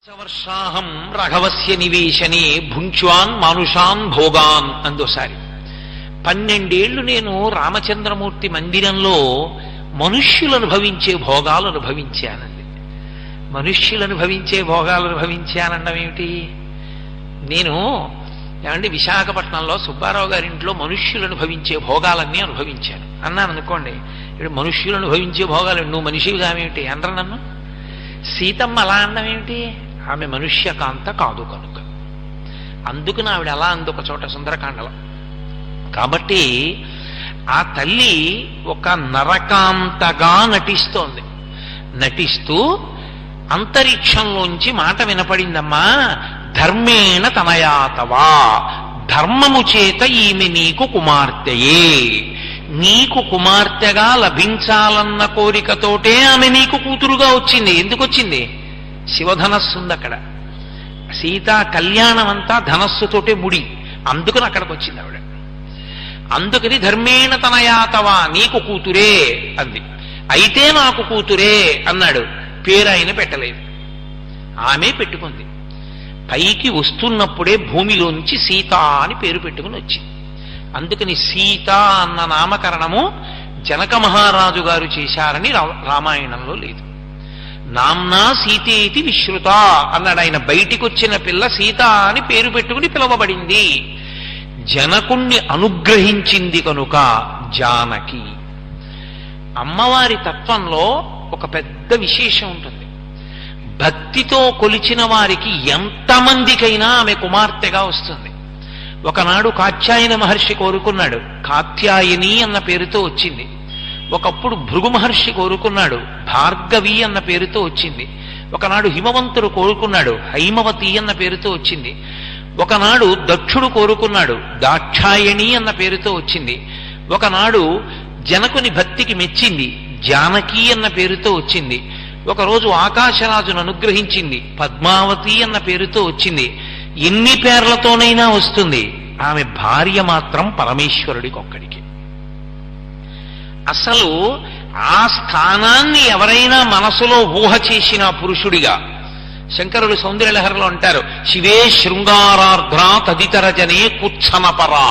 వర్షాహం రఘవస్య నివేశనే భుంక్వాన్ మానుషాన్ భోగాన్ అందోసారి 12 ఏళ్లు నేను రామచంద్రమూర్తి మందిరంలో మనుష్యులు అనుభవించే భోగాలు అనుభవించానండి. మనుష్యులు అనుభవించే భోగాలు అనుభవించానడం ఏమిటి? నేను ఏమంటే విశాఖపట్నంలో సుబ్బారావు గారింట్లో మనుష్యులు అనుభవించే భోగాలన్నీ అనుభవించాను అన్నాను అనుకోండి. ఇప్పుడు మనుష్యులు అనుభవించే భోగాలు నువ్వు మనిషివి కావేమిటి అనరా నన్ను? సీతమ్మ అలా అనడం ఏమిటి? ఆమె మనుష్యకాంత కాదు కనుక. అందుకు ఆవిడ అలా అందొక చోట సుందరకాండలో. కాబట్టి ఆ తల్లి ఒక నరకాంతగా నటిస్తోంది. నటిస్తూ అంతరిక్షంలోంచి మాట వినపడిందమ్మా, ధర్మేణ తనయాతవా, ధర్మము చేత ఈమె నీకు కుమార్తెయే. నీకు కుమార్తెగా లభించాలన్న కోరికతోటే ఆమె నీకు కూతురుగా వచ్చింది. ఎందుకు వచ్చింది? శివధనస్సు ఉంది అక్కడ. సీతా కళ్యాణం అంతా ధనస్సుతోటే ముడి. అందుకని అక్కడికి వచ్చింది ఆవిడ. అందుకని ధర్మేణ తనయాతవా, నీకు కూతురే అంది. అయితే నాకు కూతురే అన్నాడు. పేరు ఆయన పెట్టలేదు, ఆమె పెట్టుకుంది. పైకి వస్తున్నప్పుడే భూమిలోంచి సీత అని పేరు పెట్టుకుని వచ్చింది. అందుకని సీత అన్న నామకరణము జనక మహారాజు గారు చేశారని రామాయణంలో లేదు. నామ్నా సీతేతి విశ్రుత అన్నాడు ఆయన. బయటికి వచ్చిన పిల్ల సీత అని పేరు పెట్టుకుని పిలువబడింది. జనకుణ్ణి అనుగ్రహించింది కనుక జానకి. అమ్మవారి తత్వంలో ఒక పెద్ద విశేషం ఉంటుంది. భక్తితో కొలిచిన వారికి ఎంతమందికైనా ఆమె కుమార్తెగా వస్తుంది. ఒకనాడు కాత్యాయన మహర్షి కోరుకున్నాడు, కాత్యాయని అన్న పేరుతో వచ్చింది. ఒకప్పుడు భృగు మహర్షి కోరుకున్నాడు, భార్గవి అన్న పేరుతో వచ్చింది. ఒకనాడు హిమవంతుడు కోరుకున్నాడు, హైమవతి అన్న పేరుతో వచ్చింది. ఒకనాడు దక్షుడు కోరుకున్నాడు, దాక్షాయణి అన్న పేరుతో వచ్చింది. ఒకనాడు జనకుని భక్తికి మెచ్చింది, జానకి అన్న పేరుతో వచ్చింది. ఒకరోజు ఆకాశరాజును అనుగ్రహించింది, పద్మావతి అన్న పేరుతో వచ్చింది. ఎన్ని పేర్లతోనైనా వస్తుంది. ఆమె భార్య మాత్రం పరమేశ్వరుడికి ఒక్కడికి. అసలు ఆ స్థానాన్ని ఎవరైనా మనసులో ఊహ చేసిన పురుషుడిగా, శంకరుడు సౌందర్యలహరిలో అంటారు, శివే శృంగారార్ధ్రా తదితర జనే కుచ్చనపరా.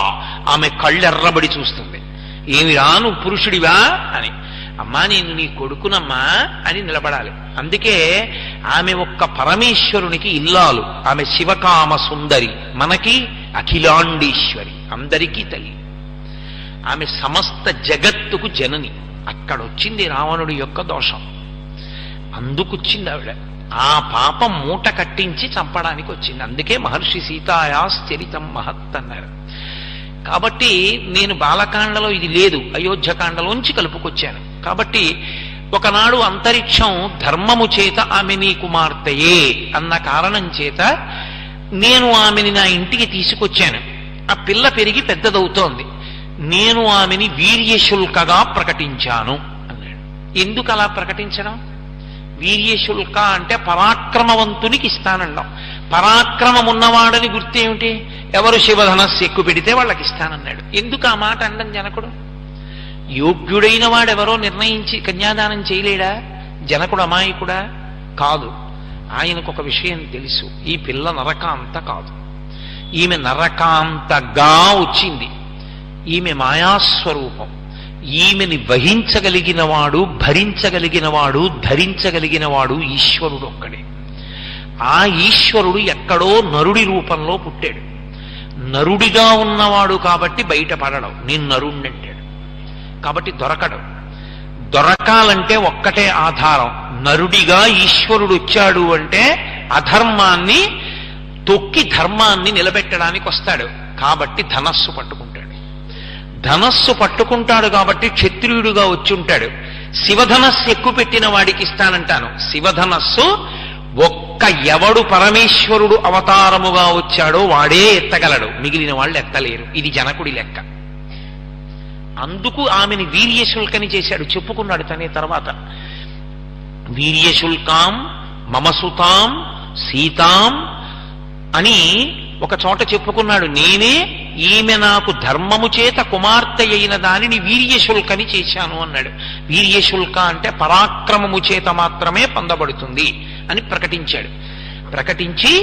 ఆమె కళ్ళెర్రబడి చూస్తుంది. ఏమిరా నువ్వు పురుషుడివా అని. అమ్మా నేను నీ కొడుకునమ్మా అని నిలబడాలి. అందుకే ఆమె ఒక్క పరమేశ్వరునికి ఇల్లాలు. ఆమె శివకామ సుందరి, మనకి అఖిలాండేశ్వరి, అందరికీ తల్లి. ఆమె సమస్త జగత్తుకు జనని. అక్కడొచ్చింది రావణుడి యొక్క దోషం. అందుకొచ్చింది ఆవిడ. ఆ పాపం మూట కట్టించి చంపడానికి వచ్చింది. అందుకే మహర్షి సీతాయాశ్చరితం మహత్ అన్నారు. కాబట్టి నేను బాలకాండలో ఇది లేదు, అయోధ్యకాండలోంచి కలుపుకొచ్చాను. కాబట్టి ఒకనాడు అంతరిక్షం ధర్మము చేత ఆమె నీ కుమార్తెయే అన్న కారణం చేత నేను ఆమెని నా ఇంటికి తీసుకొచ్చాను. ఆ పిల్ల పెరిగి పెద్దదవుతోంది. నేను ఆమెని వీర్యశుల్కగా ప్రకటించాను అన్నాడు. ఎందుకు అలా ప్రకటించడం? వీర్యశుల్క అంటే పరాక్రమవంతునికి ఇస్తానండం. పరాక్రమం ఉన్నవాడని గుర్తేమిటి? ఎవరు శివధనస్సు ఎక్కువ పెడితే వాళ్ళకి ఇస్తానన్నాడు. ఎందుకు ఆ మాట అనడం జనకుడు? యోగ్యుడైన వాడెవరో నిర్ణయించి కన్యాదానం చేయలేడా? జనకుడు అమాయకుడా? కాదు. ఆయనకు ఒక విషయం తెలుసు, ఈ పిల్ల నరకాంత కాదు. ఈమె నరకాంతగా వచ్చింది. ఈమె మాయాస్వరూపం. ఈమెని వహించగలిగినవాడు, భరించగలిగినవాడు, ధరించగలిగినవాడు ఈశ్వరుడు ఒక్కడే. ఆ ఈశ్వరుడు ఎక్కడో నరుడి రూపంలో పుట్టాడు. నరుడిగా ఉన్నవాడు కాబట్టి బయటపడడం. నేను నరుణ్ణంటాడు కాబట్టి దొరకడు. దొరకాలంటే ఒక్కటే ఆధారం, నరుడిగా ఈశ్వరుడు వచ్చాడు అంటే అధర్మాన్ని తొక్కి ధర్మాన్ని నిలబెట్టడానికి వస్తాడు. కాబట్టి ధనస్సు పట్టుకుంటాడు. ధనస్సు పట్టుకుంటాడు కాబట్టి క్షత్రియుడుగా వచ్చి ఉంటాడు. శివధనస్సు ఎక్కువ పెట్టిన వాడికి ఇస్తానంటాను. శివధనస్సు ఒక్క ఎవడు పరమేశ్వరుడు అవతారముగా వచ్చాడో వాడే ఎత్తగలడు, మిగిలిన వాళ్ళు ఎత్తలేరు. ఇది జనకుడి లెక్క. అందుకు ఆమెని వీర్యశుల్కని చేశాడు. చెప్పుకున్నాడు తనే తర్వాత, వీర్యశుల్కాం మమసుతాం సీతాం అని ఒక చోట చెప్పుకున్నాడు. నేనే ఈమె నాకు ధర్మము చేత కుమార్తె అయిన దానిని వీర్యశుల్కని చేశాను అన్నాడు. వీర్యశుల్క అంటే పరాక్రమము చేత మాత్రమే పొందబడుతుంది అని ప్రకటించాడు. ప్రకటించి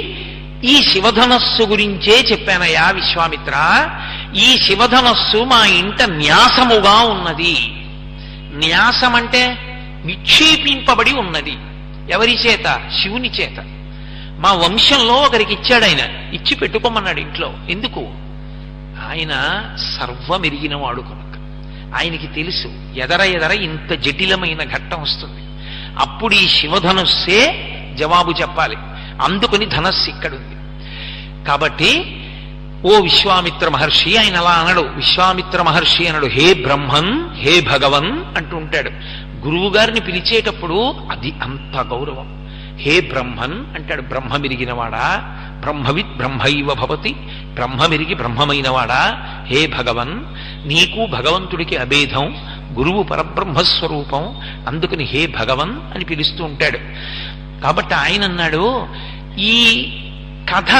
ఈ శివధనస్సు గురించే చెప్పానయ్యా విశ్వామిత్ర. ఈ శివధనస్సు మా ఇంట న్యాసముగా ఉన్నది. న్యాసం అంటే నిక్షేపింపబడి ఉన్నది. ఎవరి చేత? శివుని చేత. మా వంశంలో ఒకరికి ఇచ్చాడు ఆయన, ఇచ్చి పెట్టుకోమన్నాడు ఇంట్లో. ఎందుకు? ఆయన సర్వమెరిగిన వాడు కనుక. ఆయనకి తెలుసు ఎదర ఎదర ఇంత జటిలమైన ఘట్టం వస్తుంది, అప్పుడు ఈ శివధనుస్సే జవాబు చెప్పాలి. అందుకని ధనస్సు ఇక్కడుంది. కాబట్టి ఓ విశ్వామిత్ర మహర్షి, ఆయన అలా అనడు. విశ్వామిత్ర మహర్షి అనడు, హే బ్రహ్మన్, హే భగవన్ అంటూ ఉంటాడు. గురువు గారిని పిలిచేటప్పుడు అది అంత గౌరవం. హే బ్రహ్మన్ అంటాడు. బ్రహ్మమిరిగినవాడా, బ్రహ్మవిత్ బ్రహ్మైవ భవతి, బ్రహ్మమిరిగి బ్రహ్మమైనవాడా, హే భగవన్, నీకు భగవంతుడికి అభేదం, గురువు పరబ్రహ్మస్వరూపం, అందుకని హే భగవన్ అని పిలుస్తూ ఉంటాడు. కాబట్టి ఆయన అన్నాడు, ఈ కథ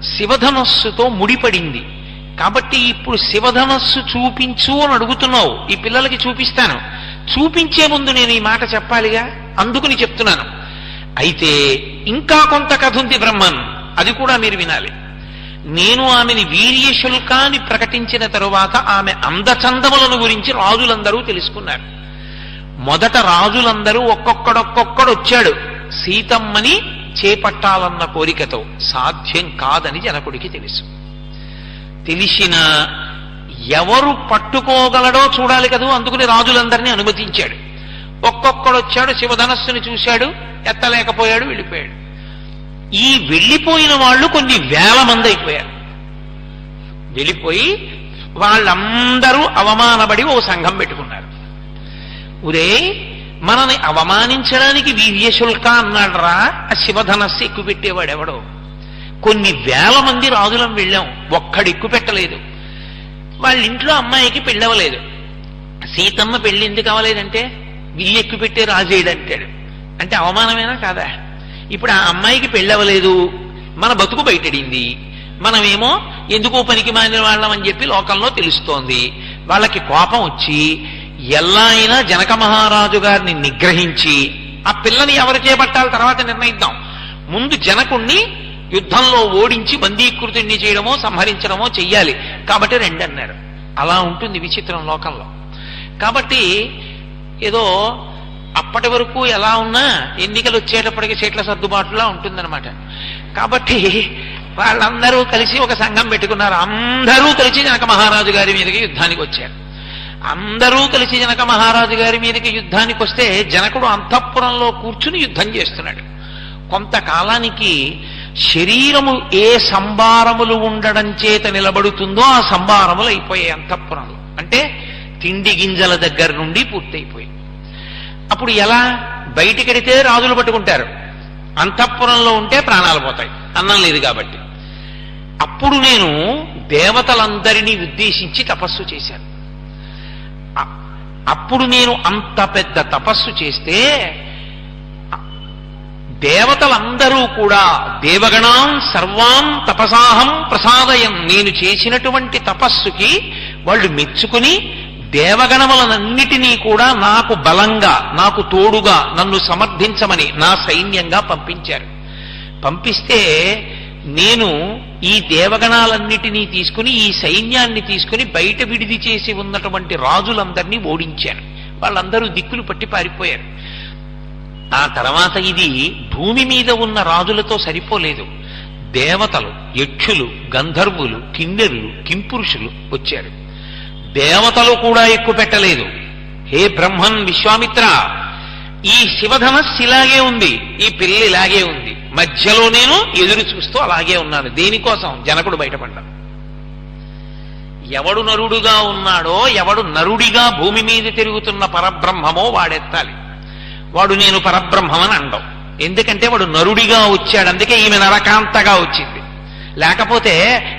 శివధనస్సుతో ముడిపడింది కాబట్టి ఇప్పుడు శివధనస్సు చూపించు అని అడుగుతున్నావు, ఈ పిల్లలకి చూపిస్తాను. చూపించే ముందు నేను ఈ మాట చెప్పాలిగా, అందుకుని చెప్తున్నాను. అయితే ఇంకా కొంత కథ ఉంది బ్రహ్మన్, అది కూడా మీరు వినాలి. నేను ఆమెని వీర్యశుల్కాన్ని ప్రకటించిన తరువాత ఆమె అందచందములను గురించి రాజులందరూ తెలుసుకున్నారు. మొదట రాజులందరూ ఒక్కొక్కడొక్కొక్కడు వచ్చాడు సీతమ్మని చేపట్టాలన్న కోరికతో. సాధ్యం కాదని జనకుడికి తెలుసు. తెలిసిన ఎవరు పట్టుకోగలడో చూడాలి కదూ, అందుకని రాజులందరినీ అనుమతించాడు. ఒక్కొక్కడొచ్చాడు, శివధనస్సుని చూశాడు, ఎత్తలేకపోయాడు, వెళ్ళిపోయాడు. ఈ వెళ్ళిపోయిన వాళ్ళు కొన్ని వేల మంది అయిపోయారు. వెళ్ళిపోయి వాళ్ళందరూ అవమానపడి ఓ సంఘం పెట్టుకున్నారు. ఒరే, మనని అవమానించడానికి వీర్యశుల్క అన్నాడరా, ఆ శివధనస్సు ఎక్కువ పెట్టేవాడు ఎవడో. కొన్ని వేల మంది రాజులం వెళ్ళాం, ఒక్కడు ఎక్కువ పెట్టలేదు. వాళ్ళ ఇంట్లో అమ్మాయికి పెళ్ళవలేదు. సీతమ్మ పెళ్లి ఎందుకు అవ్వలేదంటే వీళ్ళు ఎక్కువ పెట్టే రాజేడు అంటాడు. అంటే అవమానమేనా కాదా? ఇప్పుడు ఆ అమ్మాయికి పెళ్ళవలేదు, మన బతుకు బయటడింది, మనమేమో ఎందుకో పనికి మాలిన వాళ్ళం అని చెప్పి లోకంలో తెలుస్తోంది. వాళ్ళకి కోపం వచ్చి ఎలా అయినా జనక మహారాజు గారిని నిగ్రహించి ఆ పిల్లని ఎవరు చేపట్టాలి తర్వాత నిర్ణయిద్దాం, ముందు జనకుణ్ణి యుద్ధంలో ఓడించి బందీకృతుణ్ణి చేయడమో సంహరించడమో చెయ్యాలి, కాబట్టి రండి అన్నారు. అలా ఉంటుంది విచిత్రం లోకంలో. కాబట్టి ఏదో అప్పటి వరకు ఎలా ఉన్నా ఎన్నికలు వచ్చేటప్పటికి సీట్ల సర్దుబాటులా ఉంటుందన్నమాట. కాబట్టి వాళ్ళందరూ కలిసి ఒక సంఘం పెట్టుకున్నారు. అందరూ కలిసి జనక మహారాజు గారి మీదకి యుద్ధానికి వచ్చారు. అందరూ కలిసి జనక మహారాజు గారి మీదకి యుద్ధానికి వస్తే జనకుడు అంతఃపురంలో కూర్చుని యుద్ధం చేస్తున్నాడు. కొంతకాలానికి శరీరము ఏ సంభారములు ఉండడం చేత నిలబడుతుందో ఆ సంభారములు అయిపోయాయి అంతఃపురంలో. అంటే తిండి గింజల దగ్గర నుండి పూర్తయిపోయి. అప్పుడు ఎలా? బయటికెడితే రాజులు పట్టుకుంటారు, అంతఃపురంలో ఉంటే ప్రాణాలు పోతాయి, అన్నం లేదు కాబట్టి. అప్పుడు నేను దేవతలందరినీ ఉద్దేశించి తపస్సు చేశాను. అప్పుడు నేను అంత పెద్ద తపస్సు చేస్తే దేవతలందరూ కూడా దేవగణాం సర్వాం తపసాహం ప్రసాదయం, నేను చేసినటువంటి తపస్సుకి వాళ్ళు మెచ్చుకుని దేవగణములనన్నిటినీ కూడా నాకు బలంగా, నాకు తోడుగా, నన్ను సమర్థించమని నా సైన్యంగా పంపించారు. పంపిస్తే నేను ఈ దేవగణాలన్నిటినీ తీసుకుని, ఈ సైన్యాన్ని తీసుకుని బయట విడిది చేసి ఉన్నటువంటి రాజులందరినీ ఓడించాను. వాళ్ళందరూ దిక్కులు పట్టి పారిపోయారు. ఆ తర్వాత ఇది భూమి మీద ఉన్న రాజులతో సరిపోలేదు. దేవతలు, యక్షులు, గంధర్వులు, కిన్నెరులు, కింపురుషులు వచ్చారు. దేవతలు కూడా ఎక్కువ పెట్టలేదు. హే బ్రహ్మన్, విశ్వామిత్ర, ఈ శివధనస్సు ఇలాగే ఉంది, ఈ పిల్లి ఇలాగే ఉంది, మధ్యలో నేను ఎదురు చూస్తూ అలాగే ఉన్నాను. దేనికోసం? జనకుడు బయటపడ్డాడు. ఎవడు నరుడుగా ఉన్నాడో, ఎవడు నరుడిగా భూమి మీద తిరుగుతున్న పరబ్రహ్మమో వాడెత్తాలి. వాడు నేను పరబ్రహ్మమని అండవు. ఎందుకంటే వాడు నరుడిగా వచ్చాడు, అందుకే ఈమె నరకాంతగా వచ్చింది. లేకపోతే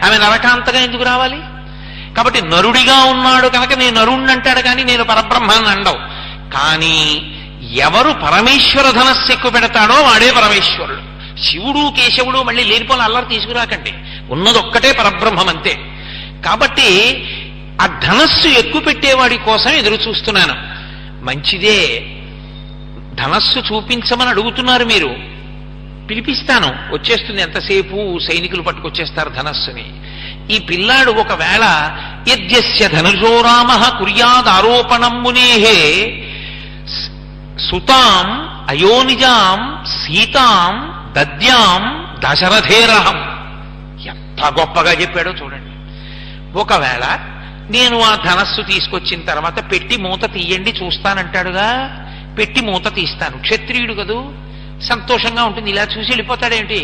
ఆమె నరకాంతగా ఎందుకు రావాలి? కాబట్టి నరుడిగా ఉన్నాడు కనుక నేను నరుణ్ణి అంటాడు, కానీ నేను పరబ్రహ్మాన్ని అండవు. కానీ ఎవరు పరమేశ్వర ధనస్సు ఎక్కువ పెడతాడో వాడే పరమేశ్వరుడు. శివుడు కేశవుడు మళ్ళీ లేనిపోని అల్లరి తీసుకురాకండి, ఉన్నదొక్కటే పరబ్రహ్మం అంతే. కాబట్టి ఆ ధనస్సు ఎక్కువ పెట్టేవాడి కోసం ఎదురు చూస్తున్నాను. మంచిదే, ధనస్సు చూపించమని అడుగుతున్నారు మీరు. పిలిపిస్తాను, వచ్చేస్తుంది, ఎంతసేపు సైనికులు పట్టుకొచ్చేస్తారు ధనస్సుని. ఈ పిల్లాడు ఒకవేళ యద్యస్య ధనుషో రామః కుర్యాదారోపణం మునేహే సుతాం అయోనిజాం సీతాం దద్యాం దశరథేరహం. ఎంత గొప్పగా చెప్పాడో చూడండి. ఒకవేళ నేను ఆ ధనస్సు తీసుకొచ్చిన తర్వాత పెట్టి మూత తీయండి చూస్తానంటాడుగా, పెట్టి మూత తీస్తాను. క్షత్రియుడు కదూ, సంతోషంగా ఉంటుంది. ఇలా చూసి వెళ్ళిపోతాడేమిటి?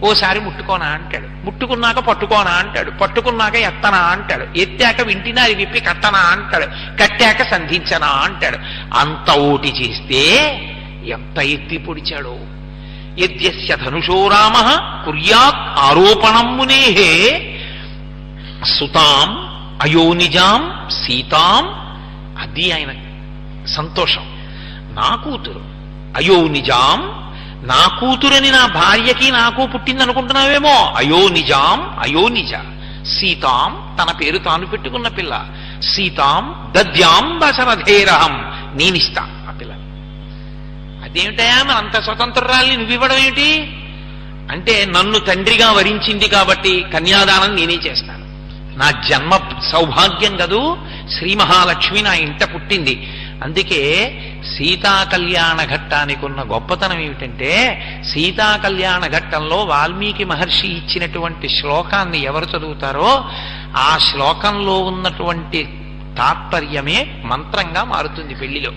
ఓసారి ముట్టుకోనా అంటాడు, ముట్టుకున్నాక పట్టుకోనా అంటాడు, పట్టుకున్నాక ఎత్తనా అంటాడు, ఎత్తాక వింటినారి విప్పి కట్టనా అంటాడు, కట్టాక సంధించనా అంటాడు. అంత ఓటి చేస్తే ఎంత ఎత్తి పొడిచాడో. యద్యస్య ధనుషో రామః కుర్యాత్ ఆరోపణం మునేహే సుతాం అయోనిజాం సీతాం. అది ఆయన సంతోషం. నా కూతురు అయోనిజాం, నా కూతురని నా భార్యకి నాకు పుట్టింది అనుకుంటున్నావేమో. అయోనిజాం, అయోనిజ. సీతాం, తన పేరు తాను పెట్టుకున్న పిల్ల. సీతాం దద్యాం దశరథేరహం, నేనిస్తా ఆ పిల్లని. అదేమిటయా మరి అంత స్వతంత్రాల్ని నువ్వివ్వడం ఏమిటి అంటే, నన్ను తండ్రిగా వరించింది కాబట్టి కన్యాదానం నేనే చేస్తాను. నా జన్మ సౌభాగ్యం కదూ, శ్రీ మహాలక్ష్మి నా ఇంట పుట్టింది. అందుకే సీతా కళ్యాణ ఘట్టానికి ఉన్న గొప్పతనం ఏమిటంటే, సీతా కళ్యాణ ఘట్టంలో వాల్మీకి మహర్షి ఇచ్చినటువంటి శ్లోకాన్ని ఎవరు చదువుతారో ఆ శ్లోకంలో ఉన్నటువంటి తాత్పర్యమే మంత్రంగా మారుతుంది పెళ్లిలో.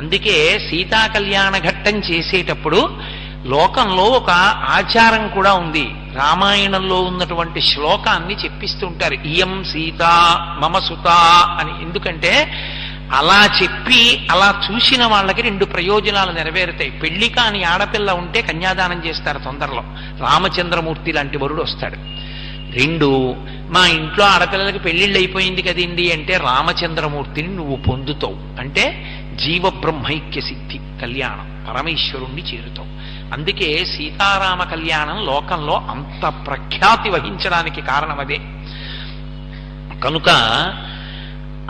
అందుకే సీతా కళ్యాణ ఘట్టం చేసేటప్పుడు లోకంలో ఒక ఆచారం కూడా ఉంది. రామాయణంలో ఉన్నటువంటి శ్లోకాన్ని చెప్పిస్తుంటారు. ఇయం సీత మమ సుత అని. ఎందుకంటే అలా చెప్పి అలా చూసిన వాళ్ళకి రెండు ప్రయోజనాలు నెరవేరుతాయి. పెళ్లి కాని ఆడపిల్ల ఉంటే కన్యాదానం చేస్తారు తొందరలో, రామచంద్రమూర్తి లాంటి వరుడు వస్తాడు. రెండు, మా ఇంట్లో ఆడపిల్లలకి పెళ్లిళ్ళు అయిపోయింది కదండి అంటే రామచంద్రమూర్తిని నువ్వు పొందుతావు. అంటే జీవబ్రహ్మైక్య సిద్ధి కళ్యాణం, పరమేశ్వరుణ్ణి చేరుతావు. అందుకే సీతారామ కళ్యాణం లోకంలో అంత ప్రఖ్యాతి వహించడానికి కారణం అదే. కనుక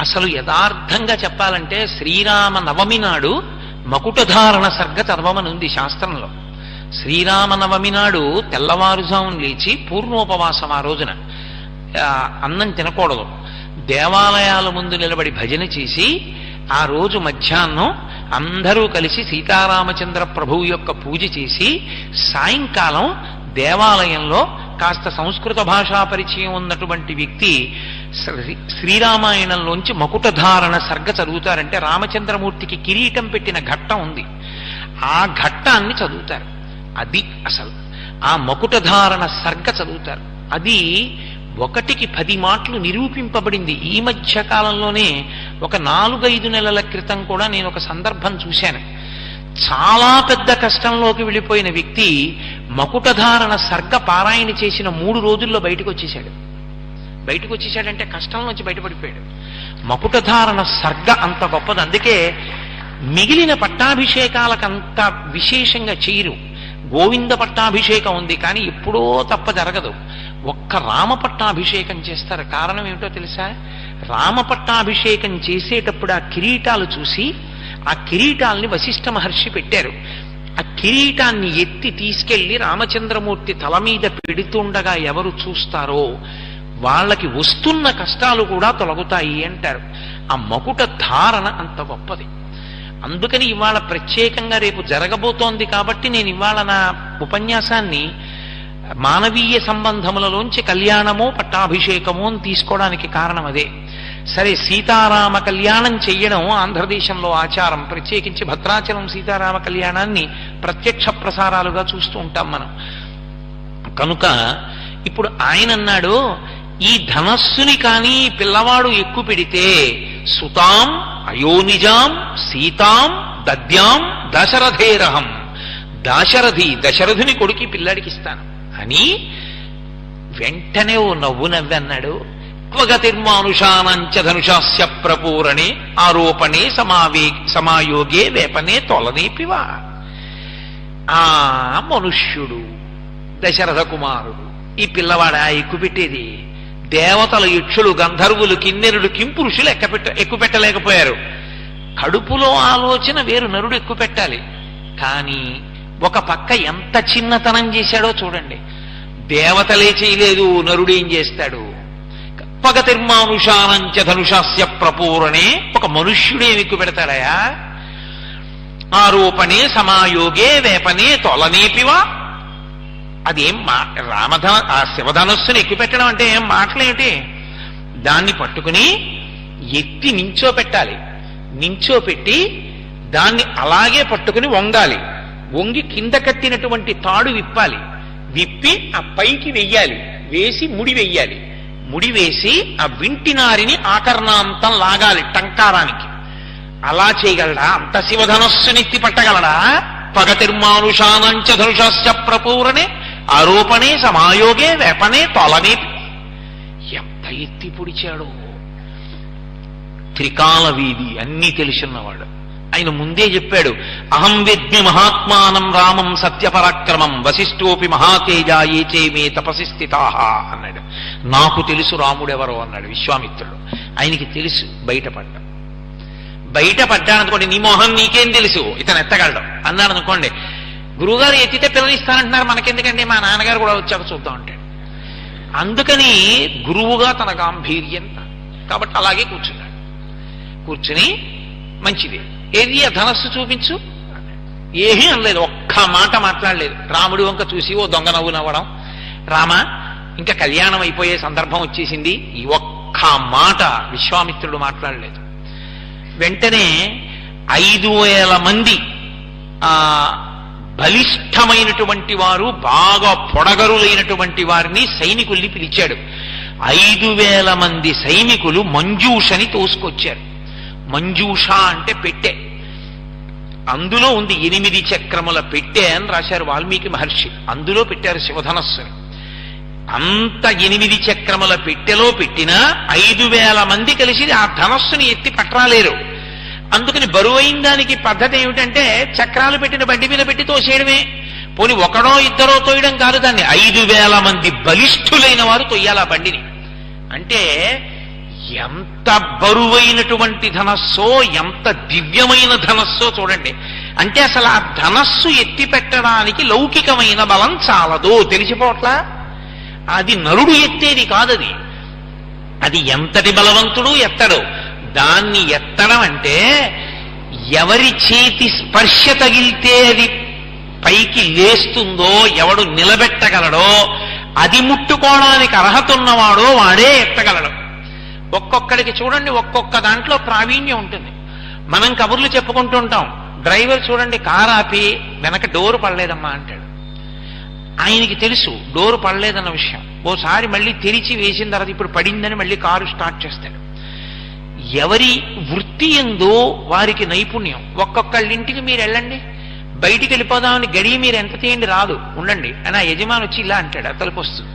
అసలు యథార్థంగా చెప్పాలంటే శ్రీరామ నవమి నాడు మకుటధారణ సర్గ చదవమనుంది శాస్త్రంలో. శ్రీరామ నవమి నాడు తెల్లవారుజామున లేచి పూర్ణోపవాసం, ఆ రోజున అన్నం తినకూడదు. దేవాలయాల ముందు నిలబడి భజన చేసి ఆ రోజు మధ్యాహ్నం అందరూ కలిసి సీతారామచంద్ర ప్రభువు యొక్క పూజ చేసి సాయంకాలం దేవాలయంలో కాస్త సంస్కృత భాషా పరిచయం ఉన్నటువంటి వ్యక్తి శ్రీరామాయణంలోంచి మకుటధారణ సర్గ చదువుతారంటే రామచంద్రమూర్తికి కిరీటం పెట్టిన ఘట్టం ఉంది, ఆ ఘట్టాన్ని చదువుతారు. అది అసలు ఆ మకుటధారణ సర్గ చదువుతారు. అది 1కి 10 మాటలు నిరూపింపబడింది. ఈ మధ్య కాలంలోనే ఒక 4-5 నెలల క్రితం కూడా నేను ఒక సందర్భం చూశాను. చాలా పెద్ద కష్టంలోకి వెళ్ళిపోయిన వ్యక్తి మకుటధారణ సర్గ పారాయణ చేసిన 3 రోజుల్లో బయటకు వచ్చేసాడంటే కష్టం నుంచి బయటపడిపోయాడు. మకుటధారణ సర్గ అంత గొప్పది. అందుకే మిగిలిన పట్టాభిషేకాలకంత విశేషంగా చేయరు. గోవింద పట్టాభిషేకం ఉంది కానీ ఎప్పుడో తప్ప జరగదు. ఒక్క రామ పట్టాభిషేకం చేస్తారు. కారణం ఏమిటో తెలుసా? రామ పట్టాభిషేకం చేసేటప్పుడు ఆ కిరీటాలు చూసి ఆ కిరీటాల్ని వశిష్ఠ మహర్షి పెట్టారు. ఆ కిరీటాన్ని ఎత్తి తీసుకెళ్లి రామచంద్రమూర్తి తల మీద పెడుతుండగా ఎవరు చూస్తారో వాళ్ళకి వస్తున్న కష్టాలు కూడా తొలగుతాయి అంటారు. ఆ మకుట ధారణ అంత గొప్పది. అందుకని ఇవాళ ప్రత్యేకంగా రేపు జరగబోతోంది కాబట్టి నేను ఇవాళ నా ఉపన్యాసాన్ని మానవీయ సంబంధములలోంచి కళ్యాణమో పట్టాభిషేకమో అని తీసుకోవడానికి కారణం అదే. సరే, సీతారామ కళ్యాణం చెయ్యడం ఆంధ్రదేశంలో ఆచారం. ప్రత్యేకించి భద్రాచలం సీతారామ కళ్యాణాన్ని ప్రత్యక్ష ప్రసారాలుగా చూస్తూ ఉంటాం మనం. కనుక ఇప్పుడు ఆయన అన్నాడు, ఈ ధనస్సుని కానీ పిల్లవాడు ఎక్కువ పెడితే సుతాం అయోనిజాం సీతాం దద్యాం దశరథేరహం, దశరథుని కొడుకి పిల్లాడికి ఇస్తాను అని వెంటనే ఓ నవ్వు నవ్వి అన్నాడు. త్వగతిర్మానుషానంచ ధనుషాస్య ప్రపూరణే ఆరోపణే సమాయోగే వేపనే తొలనేపివా. ఆ మనుష్యుడు దశరథ కుమారుడు ఈ పిల్లవాడా ఎక్కుపెట్టేది? దేవతలు, యక్షులు, గంధర్వులు, కిన్నెరుడు, కింపురుషులు ఎక్కుపెట్టలేకపోయారు. కడుపులో ఆలోచన వేరు, నరుడు ఎక్కువ పెట్టాలి. కానీ ఒక పక్క ఎంత చిన్నతనం చేశాడో చూడండి. దేవతలే చేయలేదు, నరుడేం చేస్తాడు? పగతిర్మానుషానంచ ధనుషాస్య ప్రపూరణే, ఒక మనుష్యుడే ఎక్కువ పెడతాడయా? ఆరోపణే సమాయోగే వేపనే తొలనేపివా. అదేం ఆ శివధనస్సుని ఎక్కుపెట్టడం అంటే ఏం మాటలేమిటి? దాన్ని పట్టుకుని ఎత్తి నించోపెట్టాలి. నించోపెట్టి దాన్ని అలాగే పట్టుకుని వంగాలి. వంగి కింద కట్టినటువంటి తాడు విప్పాలి. విప్పి ఆ పైకి వెయ్యాలి. వేసి ముడి వెయ్యాలి. ముడి వేసి ఆ వింటినారిని ఆకర్ణాంతం లాగాలి టంకారానికి. అలా చేయగలడా? అంత శివధనస్సునెత్తి పట్టగలడా? పగతిర్మానుషానంచ ధనుషాస్య ప్రపూరణే ఆరోపణే సమాయోగే వేపనే తొలనే. ఎంత ఎత్తి పొడిచాడో! త్రికాల వీధి అన్నీ తెలుసున్నవాడు. ఆయన ముందే చెప్పాడు, అహం విద్మి మహాత్మానం రామం సత్యపరాక్రమం వశిష్ఠోపి మహాతేజ ఏచే మే తపసి స్థితాః అన్నాడు. నాకు తెలుసు రాముడెవరో అన్నాడు విశ్వామిత్రుడు. ఆయనకి తెలుసు బయటపడ్డాననుకోండి, నీ మోహం నీకేం తెలుసు, ఇతను ఎత్తగలడం అన్నాడు అనుకోండి. గురువుగారు ఎత్తితే పిల్లనిస్తానంటున్నారు, మనకెందుకండి, మా నాన్నగారు కూడా వచ్చాక చూద్దాం అంటాడు. అందుకని గురువుగా తన గాంభీర్యం, కాబట్టి అలాగే కూర్చున్నాడు. కూర్చుని మంచిది, ఏది ఆ ధనస్సు చూపించు. ఏమీ అనలేదు, ఒక్క మాట మాట్లాడలేదు. రాముడి వంక చూసి ఓ దొంగ నవ్వు నవ్వడం. రామ, ఇంకా కళ్యాణం అయిపోయే సందర్భం వచ్చేసింది. ఈ ఒక్క మాట విశ్వామిత్రుడు మాట్లాడలేదు. వెంటనే 5,000 మంది బలిష్టమైనటువంటి వారు, బాగా పొడగరులైనటువంటి వారిని సైనికుల్ని పిలిచాడు. 5,000 మంది సైనికులు మంజూషని తోసుకొచ్చారు. మంజూష అంటే పెట్టె. అందులో ఉంది 8 చక్రముల పెట్టె అని రాశారు వాల్మీకి మహర్షి. అందులో పెట్టారు శివధనస్సుని. అంత 8 చక్రముల పెట్టెలో పెట్టినా 5,000 మంది కలిసి ఆ ధనస్సుని ఎత్తి పట్టరాలేరు. అందుకని బరువైన దానికి పద్ధతి ఏమిటంటే చక్రాలు పెట్టిన బండి మీద పెట్టి తోసేయడమే. పోని ఒకడో ఇద్దరో తోయడం కాదు, దాన్ని 5,000 మంది బలిష్ఠులైన వారు తొయ్యాలి ఆ బండిని. అంటే ఎంత బరువైనటువంటి ధనస్సో, ఎంత దివ్యమైన ధనస్సో చూడండి. అంటే అసలు ఆ ధనస్సు ఎత్తి పెట్టడానికి లౌకికమైన బలం చాలదో తెలిసిపోట్లా. అది నరుడు ఎత్తేది కాదది. అది ఎంతటి బలవంతుడు ఎత్తడు. దాన్ని ఎత్తడం అంటే ఎవరి చేతి స్పర్శ తగిలితే అది పైకి లేస్తుందో, ఎవడు నిలబెట్టగలడో, అది ముట్టుకోవడానికి అర్హత ఉన్నవాడో వాడే ఎత్తగలడు. ఒక్కొక్కడికి చూడండి, ఒక్కొక్క దాంట్లో ప్రావీణ్యం ఉంటుంది. మనం కబుర్లు చెప్పుకుంటూ ఉంటాం. డ్రైవర్ చూడండి, కారు ఆపి వెనక డోరు పడలేదమ్మా అంటాడు. ఆయనకి తెలుసు డోరు పడలేదన్న విషయం. ఓసారి మళ్ళీ తెరిచి వేసిన తర్వాత ఇప్పుడు పడిందని మళ్ళీ కారు స్టార్ట్ చేస్తాడు. ఎవరి వృత్తి ఎందో వారికి నైపుణ్యం. ఒక్కొక్కళ్ళింటికి మీరు వెళ్ళండి, బయటికి వెళ్ళిపోదామని గడియ మీరు ఎంత తీయండి రాదు, ఉండండి అని ఆ యజమాని వచ్చి ఇలా అంటాడు, ఆ తలుపు వస్తుంది.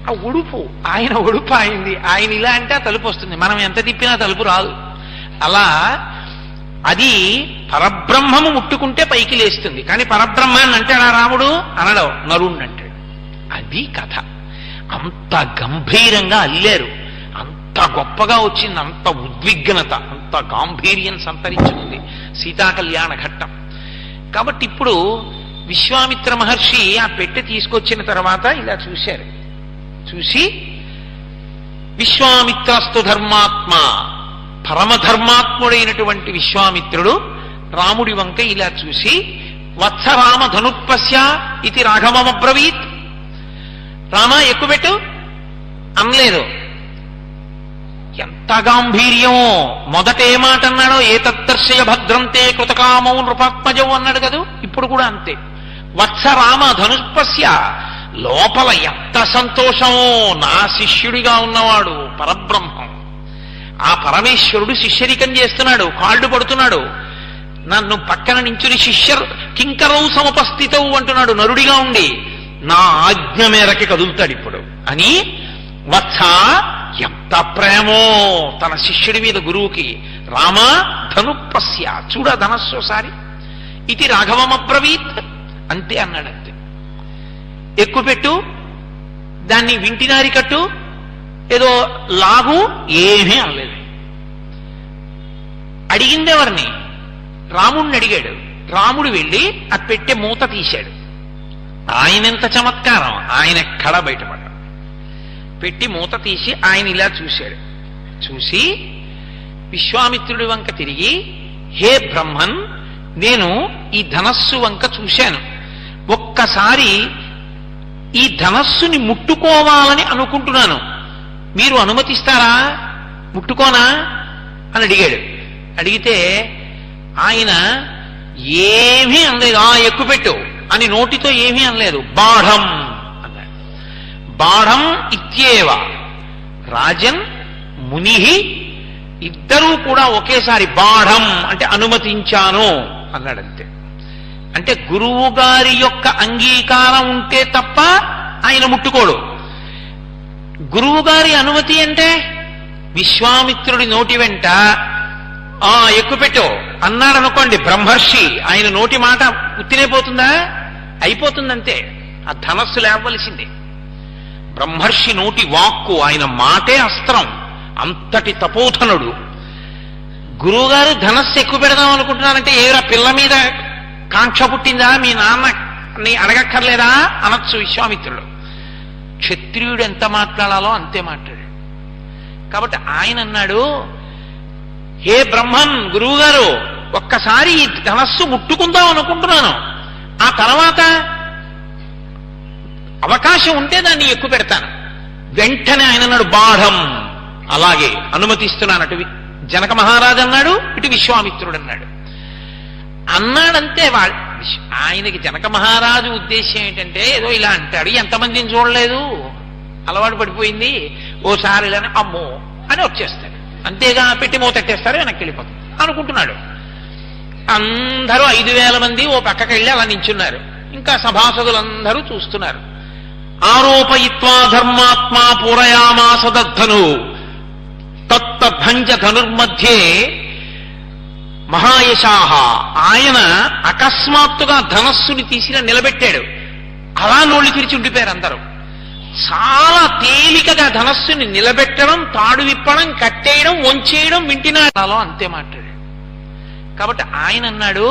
ఆ ఉడుపు ఆయన ఉడుపు అయింది, ఆయన ఇలా అంటే ఆ తలుపు వస్తుంది. మనం ఎంత తిప్పినా తలుపు రాదు. అలా అది పరబ్రహ్మము ముట్టుకుంటే పైకి లేస్తుంది. కానీ పరబ్రహ్మాన్ని అంటాడా రాముడు? అనడం, నరుణ్ణి అంటాడు. అది కథ. అంత గంభీరంగా అల్లారు, అంత గొప్పగా వచ్చింది, అంత ఉద్విగ్నత, అంత గాంభీర్యం సంతరించుకుంది సీతా కళ్యాణ ఘట్టం. కాబట్టి ఇప్పుడు విశ్వామిత్ర మహర్షి ఆ పెట్టె తీసుకొచ్చిన తర్వాత ఇలా చూశారు. చూసి విశ్వామిత్రస్తు ధర్మాత్మ, పరమధర్మాత్ముడైనటువంటి విశ్వామిత్రుడు రాముడి వంక ఇలా చూసి, వత్స రామ ధనుర్పశ్య ఇది రాఘవమబ్రవీత్. రామ ఎక్కుపెట్టు అనలేదు. ఎంత గాంభీర్యమో! మొదట ఏ మాట అన్నాడో, ఏ తద్దర్శయ భద్రంతే కృతకామౌ నృపాత్మజం అన్నాడు కదా. ఇప్పుడు కూడా అంతే. వత్స రామ ధనుర్పశ్య, లోపల ఎంత సంతోషమో! నా శిష్యుడిగా ఉన్నవాడు పరబ్రహ్మం, ఆ పరమేశ్వరుడు శిష్యరికం చేస్తున్నాడు, కాళ్ళు పడుతున్నాడు, నన్ను పక్కన నించుని శిష్యర్ కింకరౌ సముపస్థితవు అంటున్నాడు నరుడిగా ఉండి. నా ఆజ్ఞ మేరకి కదులుతాడు ఇప్పుడు అని. వత్స, ఎంత ప్రేమో తన శిష్యుడి మీద గురువుకి. రామ ధనుపశ్య, చూడ ధనస్సు సారి, ఇది రాఘవమబ్రవీత్, అంతే అన్నాడు. అంతే. ఎక్కుపెట్టు, దాన్ని వింటినారి కట్టు, ఏదో లాగు, ఏమీ అనలేదు. అడిగిందెవరిని? రాముణ్ణి అడిగాడు. రాముడు వెళ్ళి ఆ పెట్టె మూత తీశాడు. ఆయన ఎంత చమత్కారం, ఆయన ఎక్కడా బయటపడ్డాడు. పెట్టి మూత తీసి ఆయన ఇలా చూశాడు. చూసి విశ్వామిత్రుడి వంక తిరిగి, హే బ్రహ్మన్, నేను ఈ ధనస్సు వంక చూశాను. ఒక్కసారి ఈ ధనస్సుని ముట్టుకోవాలని అనుకుంటున్నాను, మీరు అనుమతిస్తారా? ముట్టుకోనా అని అడిగాడు. అడిగితే ఆయన ఏమీ అనలేదు. ఎక్కుపెట్టు అని నోటితో ఏమీ అనలేదు. బాఢం అన్నాడు. బాఢం ఇత్యేవ రాజన్ ముని, ఇద్దరూ కూడా ఒకేసారి బాఢం అంటే అనుమతించాను అన్నాడంతే. అంటే గురువు గారి యొక్క అంగీకారం ఉంటే తప్ప ఆయన ముట్టుకోడు. గురువు గారి అనుమతి అంటే విశ్వామిత్రుడి నోటి వెంట ఎక్కుపెట్టో అన్నాడు అనుకోండి బ్రహ్మర్షి, ఆయన నోటి మాట ఉత్తినైపోతుందా? అయిపోతుందంతే. ఆ ధనస్సు లేవలసిందే. బ్రహ్మర్షి నోటి వాక్కు, ఆయన మాటే అస్త్రం. అంతటి తపోధనుడు. గురువుగారు ధనస్సు ఎక్కువ పెడదాం అనుకుంటున్నారంటే ఏరా పిల్ల మీద కాంక్ష పుట్టిందా, మీ నాన్నని అడగక్కర్లేదా అనొచ్చు విశ్వామిత్రుడు. క్షత్రియుడు ఎంత మాట్లాడాలో అంతే మాట్లాడాడు. కాబట్టి ఆయన అన్నాడు, హే బ్రహ్మన్, గురువుగారు, ఒక్కసారి ఈ ధనస్సు ముట్టుకుందాం అనుకుంటున్నాను, ఆ తర్వాత అవకాశం ఉంటే దాన్ని ఎక్కువ పెడతాను. వెంటనే ఆయన అన్నాడు బాఢం, అలాగే అనుమతిస్తున్నాను. అటు జనక మహారాజు అన్నాడు, ఇటు విశ్వామిత్రుడు అన్నాడు. అన్నాడంతే. ఆయనకి జనక మహారాజు ఉద్దేశం ఏంటంటే ఏదో ఇలా అంటాడు, ఎంతమందిని చూడలేదు, అలవాటు పడిపోయింది, ఓసారి ఇలానే అమ్మో అని వచ్చేస్తాడు. అంతేగా పెట్టి మూతట్టేస్తారు, వెనక్కి వెళ్ళిపోతాడు అనుకుంటున్నాడు. అందరూ 5,000 మంది ఓ పక్కకి వెళ్ళి అలా నించున్నారు. ఇంకా సభాసదులందరూ చూస్తున్నారు. ఆరోపయిత్వా ధర్మాత్మా పూరయామాస దద్ధను తత్తభంజ ధనుర్మధ్యే మహాయశాహ. ఆయన అకస్మాత్తుగా ధనస్సుని తీసి నిలబెట్టాడు. అలా నోళ్లు తెరిచి ఉండిపోయారు అందరూ. చాలా తేలికగా ధనస్సుని నిలబెట్టడం, తాడు విప్పడం, కట్టేయడం, వంచేయడం వింటినాడాలో అంతే మాట్లాడాడు. కాబట్టి ఆయన అన్నాడు,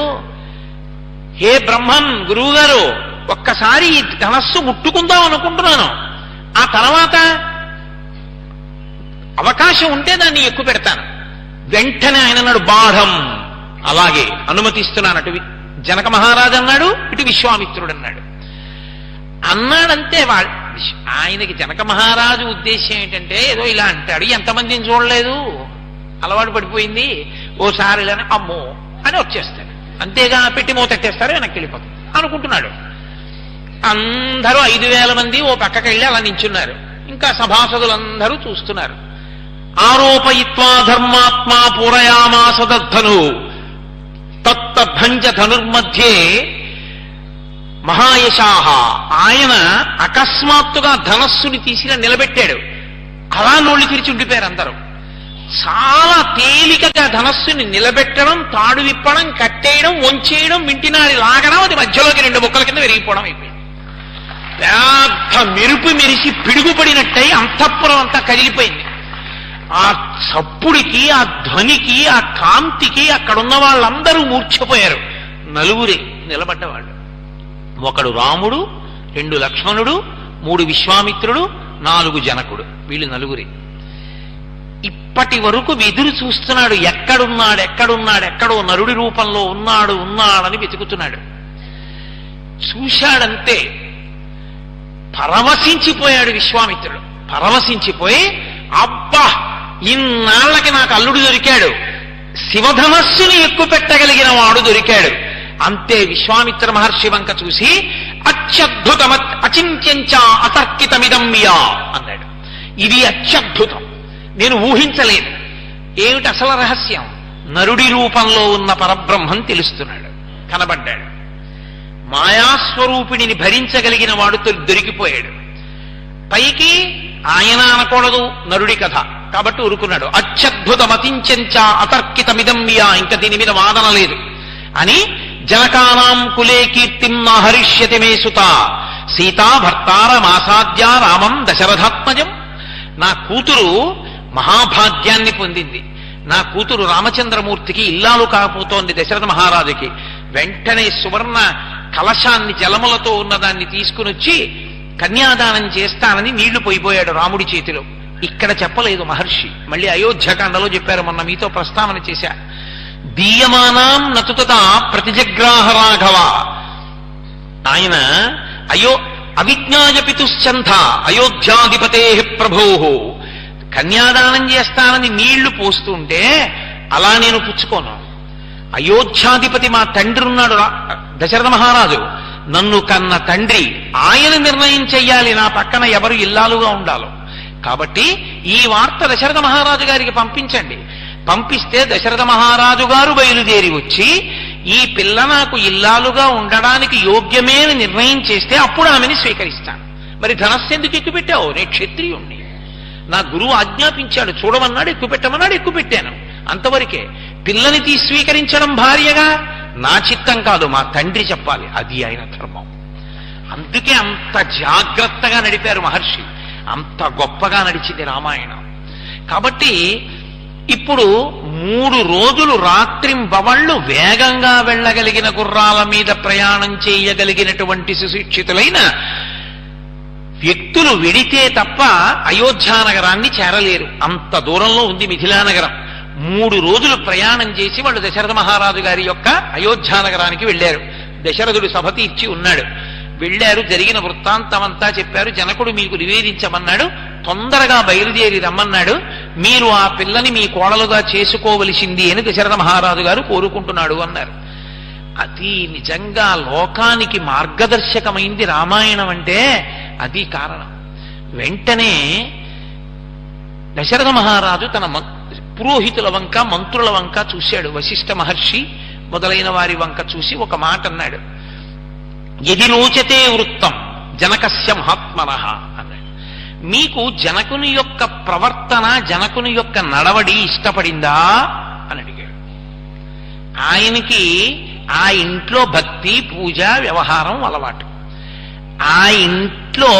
హే బ్రహ్మన్, గురువుగారు, ఒక్కసారి ఈ ధనస్సు ముట్టుకుందాం అనుకుంటున్నాను, ఆ తర్వాత అవకాశం ఉంటే దాన్ని ఎక్కువ పెడతాను. వెంటనే ఆయన అన్నాడు బాఢం, అలాగే అనుమతిస్తున్నాను. అటు జనక మహారాజు అన్నాడు, ఇటు విశ్వామిత్రుడు అన్నాడు. అన్నాడంతే. ఆయనకి జనక మహారాజు ఉద్దేశం ఏంటంటే ఏదో ఇలా అంటాడు, ఎంతమందిని చూడలేదు, అలవాటు పడిపోయింది, ఓసారి ఇలానే అమ్మో అని వచ్చేస్తాడు. అంతేగా పెట్టి మూతట్టేస్తారు, వెనక్కి వెళ్ళిపోతాడు అనుకుంటున్నాడు. అందరూ 5,000 మంది ఓ పక్కకి వెళ్ళి అలా నించున్నారు. ఇంకా సభాసదులందరూ చూస్తున్నారు. ఆరోపయిత్వా ధర్మాత్మా పూరయామాస దద్ధను తత్తభంజ ధనుర్మధ్యే మహాయశాహ. ఆయన అకస్మాత్తుగా ధనస్సుని తీసి నిలబెట్టాడు. అలా నోళ్లు తెరిచి ఉండిపోయారు అందరూ. చాలా తేలికగా ధనస్సుని నిలబెట్టడం, తాడు విప్పడం, కట్టేయడం, వంచేయడం, వింటినాడి లాగడం, అది మధ్యలోకి 2 ముక్కల కింద విరిగిపోవడం అయిపోయింది. పెద్ద మెరుపు మెరిసి పిడుగుపడినట్టయి అంతఃపురం అంతా కదిలిపోయింది. ఆ చప్పుడికి, ఆ ధ్వనికి, ఆ కాంతికి అక్కడున్న వాళ్ళందరూ మూర్ఛపోయారు. 4 నిలబడ్డవాళ్ళు. 1 రాముడు, 2 లక్ష్మణుడు, 3 విశ్వామిత్రుడు, 4 జనకుడు. వీళ్ళు 4. ఇప్పటి వరకు ఎదురు చూస్తున్నాడు, ఎక్కడో నరుడి రూపంలో ఉన్నాడని వెతుకుతున్నాడు. చూశాడంతే. పరవశించిపోయాడు విశ్వామిత్రుడు. పరవశించిపోయి, అబ్బా, ఇన్నాళ్లకి నాకు అల్లుడు దొరికాడు, శివధనస్సుని ఎక్కువ పెట్టగలిగిన వాడు దొరికాడు. అంతే. విశ్వామిత్ర మహర్షి వంక చూసి అత్యద్భుతం అచింత్యంచ అతర్కితమిదం మియా అన్నాడు. ఇది అత్యద్భుతం, నేను ఊహించలేదు. ఏమిటి అసలు రహస్యం? నరుడి రూపంలో ఉన్న పరబ్రహ్మం తెలుస్తున్నాడు, కనబడ్డాడు. మాయాస్వరూపిణిని భరించగలిగిన వాడు దొరికిపోయాడు. పైకి ఆయన అనకూడదు, నరుడి కథ కాబట్టి ఊరుకున్నాడు. అత్యద్భుతమతించంచ అతర్కితమిదం మియా, ఇంకా దీని మీద వాదన లేదు అని జనకానాం కులే కీర్తిం హరిష్యతి మే సుత సీతా భర్తారమాసాద్య రామం దశరథాత్మజం. నా కూతురు మహాభాగ్యాన్ని పొందింది. నా కూతురు రామచంద్రమూర్తికి ఇల్లాలు కాకపోతోంది, దశరథ మహారాజుకి. వెంటనే సువర్ణ కలశాన్ని జలములతో ఉన్నదాన్ని తీసుకుని వచ్చి కన్యాదానం చేస్తానని నీళ్లు పోయిపోయాడు రాముడి చేతిలో. ఇక్కడ చెప్పలేదు మహర్షి, మళ్ళీ అయోధ్యకాండలో చెప్పారు, మొన్న మీతో ప్రస్తావన చేశా. దీయమానాం నతుతత ప్రతిజగ్రాహ రాఘవ. ఆయన అవిజ్ఞాయ పితుశ్చంథ అయోధ్యాధిపతే ప్రభో, కన్యాదానం చేస్తానని నీళ్లు పోస్తుంటే అలా నేను పుచ్చుకోను. అయోధ్యాధిపతి మా తండ్రి ఉన్నాడు దశరథ మహారాజు, నన్ను కన్న తండ్రి, ఆయన నిర్ణయం చెయ్యాలి నా పక్కన ఎవరు ఇల్లాలుగా ఉండాలో. కాబట్టి ఈ వార్త దశరథ మహారాజు గారికి పంపించండి. పంపిస్తే దశరథ మహారాజు గారు బయలుదేరి వచ్చి ఈ పిల్ల నాకు ఇల్లాలుగా ఉండడానికి యోగ్యమే అని నిర్ణయం చేస్తే అప్పుడు ఆమెని స్వీకరిస్తాను. మరి ధనస్సు ఎందుకు ఎక్కుపెట్టావు? నేను క్షత్రియుణ్ణి, నా గురువు ఆజ్ఞాపించాడు, చూడమన్నాడు, ఎక్కుపెట్టమన్నాడు, ఎక్కుపెట్టాను, అంతవరకే. పిల్లని స్వీకరించడం భార్యగా నా చిత్తం కాదు, మా తండ్రి చెప్పాలి, అది ఆయన ధర్మం. అందుకే అంత జాగ్రత్తగా నడిపారు మహర్షి, అంత గొప్పగా నడిచింది రామాయణం. కాబట్టి ఇప్పుడు 3 రోజులు రాత్రింబవళ్ళు వేగంగా వెళ్ళగలిగిన గుర్రాల మీద ప్రయాణం చేయగలిగినటువంటి సుశిక్షితులైన వ్యక్తులు వెడితే తప్ప అయోధ్యానగరాన్ని చేరలేరు. అంత దూరంలో ఉంది మిథిలానగరం. 3 రోజులు ప్రయాణం చేసి వాళ్ళు దశరథ మహారాజు గారి యొక్క అయోధ్యానగరానికి వెళ్ళారు. దశరథుడు సభ తీర్చి ఉన్నాడు. వెళ్ళారు, జరిగిన వృత్తాంతం అంతా చెప్పారు. జనకుడు మీకు నివేదించమన్నాడు, తొందరగా బయలుదేరి రమ్మన్నాడు, మీరు ఆ పిల్లని మీ కోడలుగా చేసుకోవలసింది అని దశరథ మహారాజు గారు కోరుకుంటున్నాడు అన్నారు. అది నిజంగా లోకానికి మార్గదర్శకమైంది రామాయణం అంటే అది కారణం. వెంటనే దశరథ మహారాజు తన పురోహితుల వంక మంత్రుల వంక చూశాడు. వశిష్ఠ మహర్షి మొదలైన వారి వంక చూసి ఒక మాట అన్నాడు, యది రోచతే వృత్తం జనకస్య మహాత్మనః అన్నాడు. మీకు జనకుని యొక్క ప్రవర్తన, జనకుని యొక్క నడవడి ఇష్టపడిందా అని అడిగాడు. ఆయనకి ఆ ఇంట్లో భక్తి, పూజ, వ్యవహారం అలవాటు. ఆ ఇంట్లో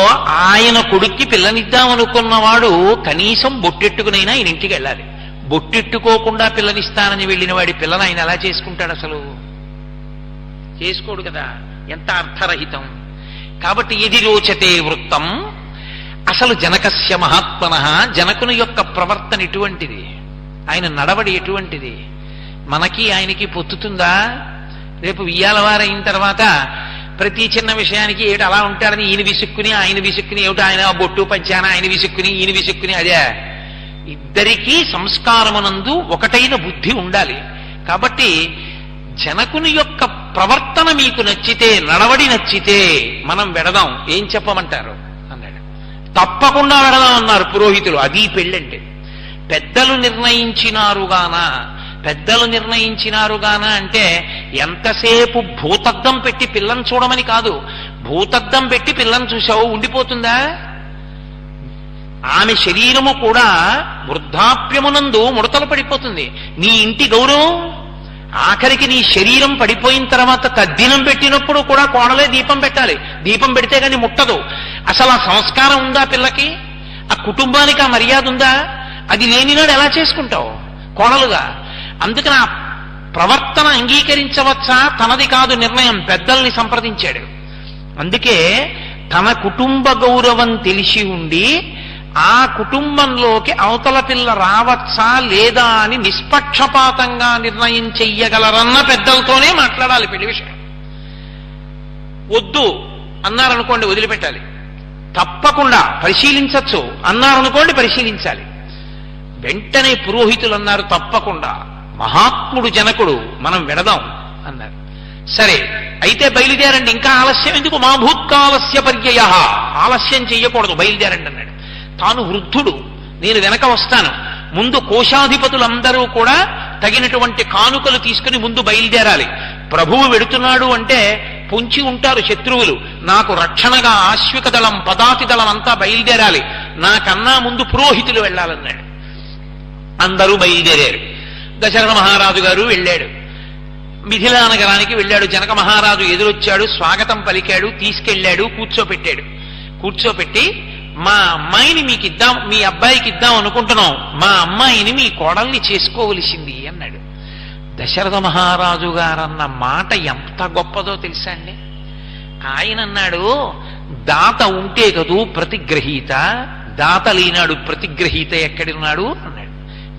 ఆయన కొడుక్కి పిల్లనిద్దామనుకున్నవాడు కనీసం బొట్టెట్టుకునైనా ఆయన ఇంటికి వెళ్ళాలి. బొట్టెట్టుకోకుండా పిల్లనిస్తానని వెళ్ళిన వాడి పిల్లని ఆయన ఎలా చేసుకుంటాడు? అసలు చేసుకోడు కదా, ఎంత అర్థరహితం. కాబట్టి ఇది రోచతే వృత్తం, అసలు జనకస్య మహాత్మనః, జనకుని యొక్క ప్రవర్తన ఎటువంటిది, ఆయన నడవడి ఎటువంటిది, మనకి ఆయనకి పొత్తుతుందా? రేపు వియ్యాలవారైన తర్వాత ప్రతి చిన్న విషయానికి ఏమిటి అలా ఉంటాడని ఈయన విసుక్కుని ఆయన విసుక్కుని, ఏమిటి ఆయన బొట్టు పంచాన ఆయన విసుక్కుని ఈయన విసుక్కుని, అదే. ఇద్దరికీ సంస్కారమునందు ఒకటైన బుద్ధి ఉండాలి. కాబట్టి జనకుని యొక్క ప్రవర్తన మీకు నచ్చితే, నడవడి నచ్చితే మనం వెడదాం, ఏం చెప్పమంటారు అన్నాడు. తప్పకుండా వెడదాం అన్నారు పురోహితులు. అది పెళ్ళంటే. పెద్దలు నిర్ణయించినారుగాన అంటే ఎంతసేపు భూతద్దం పెట్టి పిల్లని చూడమని కాదు. భూతద్దం పెట్టి పిల్లని చూసావు ఉండిపోతుందా? ఆమె శరీరము కూడా వృద్ధాప్యమునందు ముడతలు పడిపోతుంది. నీ ఇంటి గౌరవం, ఆఖరికి నీ శరీరం పడిపోయిన తర్వాత తద్దినం పెట్టినప్పుడు కూడా కోడలే దీపం పెట్టాలి. దీపం పెడితే కానీ ముట్టదు. అసలు ఆ సంస్కారం ఉందా పిల్లకి? ఆ కుటుంబానికి ఆ మర్యాద ఉందా? అది లేనినాడు ఎలా చేసుకుంటావు కోడలుగా? అందుకని ఆ ప్రవర్తన అంగీకరించవచ్చా? తనది కాదు నిర్ణయం, పెద్దల్ని సంప్రదించాడు. అందుకే తన కుటుంబ గౌరవం తెలిసి ఉండి ఆ కుటుంబంలోకి అవతల పిల్ల రావచ్చా లేదా అని నిష్పక్షపాతంగా నిర్ణయం చెయ్యగలరన్న పెద్దలతోనే మాట్లాడాలి పెళ్లి విషయం. వద్దు అన్నారనుకోండి వదిలిపెట్టాలి. తప్పకుండా పరిశీలించచ్చు అన్నారనుకోండి పరిశీలించాలి. వెంటనే పురోహితులు అన్నారు, తప్పకుండా మహాత్ముడు జనకుడు, మనం వెడదాం అన్నారు. సరే అయితే బయలుదేరండి, ఇంకా ఆలస్యం ఎందుకు? మా భూత్కాలస్య పర్యయః, ఆలస్యం చెయ్యకూడదు, బయలుదేరండి అన్నాడు. తాను వృద్ధుడు, నేను వెనక వస్తాను. ముందు కోశాధిపతులందరూ కూడా తగినటువంటి కానుకలు తీసుకుని ముందు బయలుదేరాలి. ప్రభువు వెడుతున్నాడు అంటే పొంచి ఉంటారు శత్రువులు. నాకు రక్షణగా ఆశ్విక దళం, పదాతి దళం అంతా బయలుదేరాలి. నాకన్నా ముందు పురోహితులు వెళ్ళాలన్నాడు. అందరూ బయలుదేరారు. దశరథ మహారాజు గారు వెళ్ళాడు. మిథిలా నగరానికి వెళ్ళాడు. జనక మహారాజు ఎదురొచ్చాడు, స్వాగతం పలికాడు, తీసుకెళ్ళాడు, కూర్చోపెట్టాడు. కూర్చోపెట్టి, మా అమ్మాయిని మీకు ఇద్దాం, మీ అబ్బాయికి ఇద్దాం అనుకుంటున్నాం, మా అమ్మాయిని మీ కోడల్ని చేసుకోవలసింది అన్నాడు. దశరథ మహారాజు గారన్న మాట ఎంత గొప్పదో తెలుసా అండి. ఆయన అన్నాడు, దాత ఉంటే కదూ ప్రతిగ్రహీత, దాత లేనాడు ప్రతిగ్రహీత ఎక్కడున్నాడు అన్నాడు.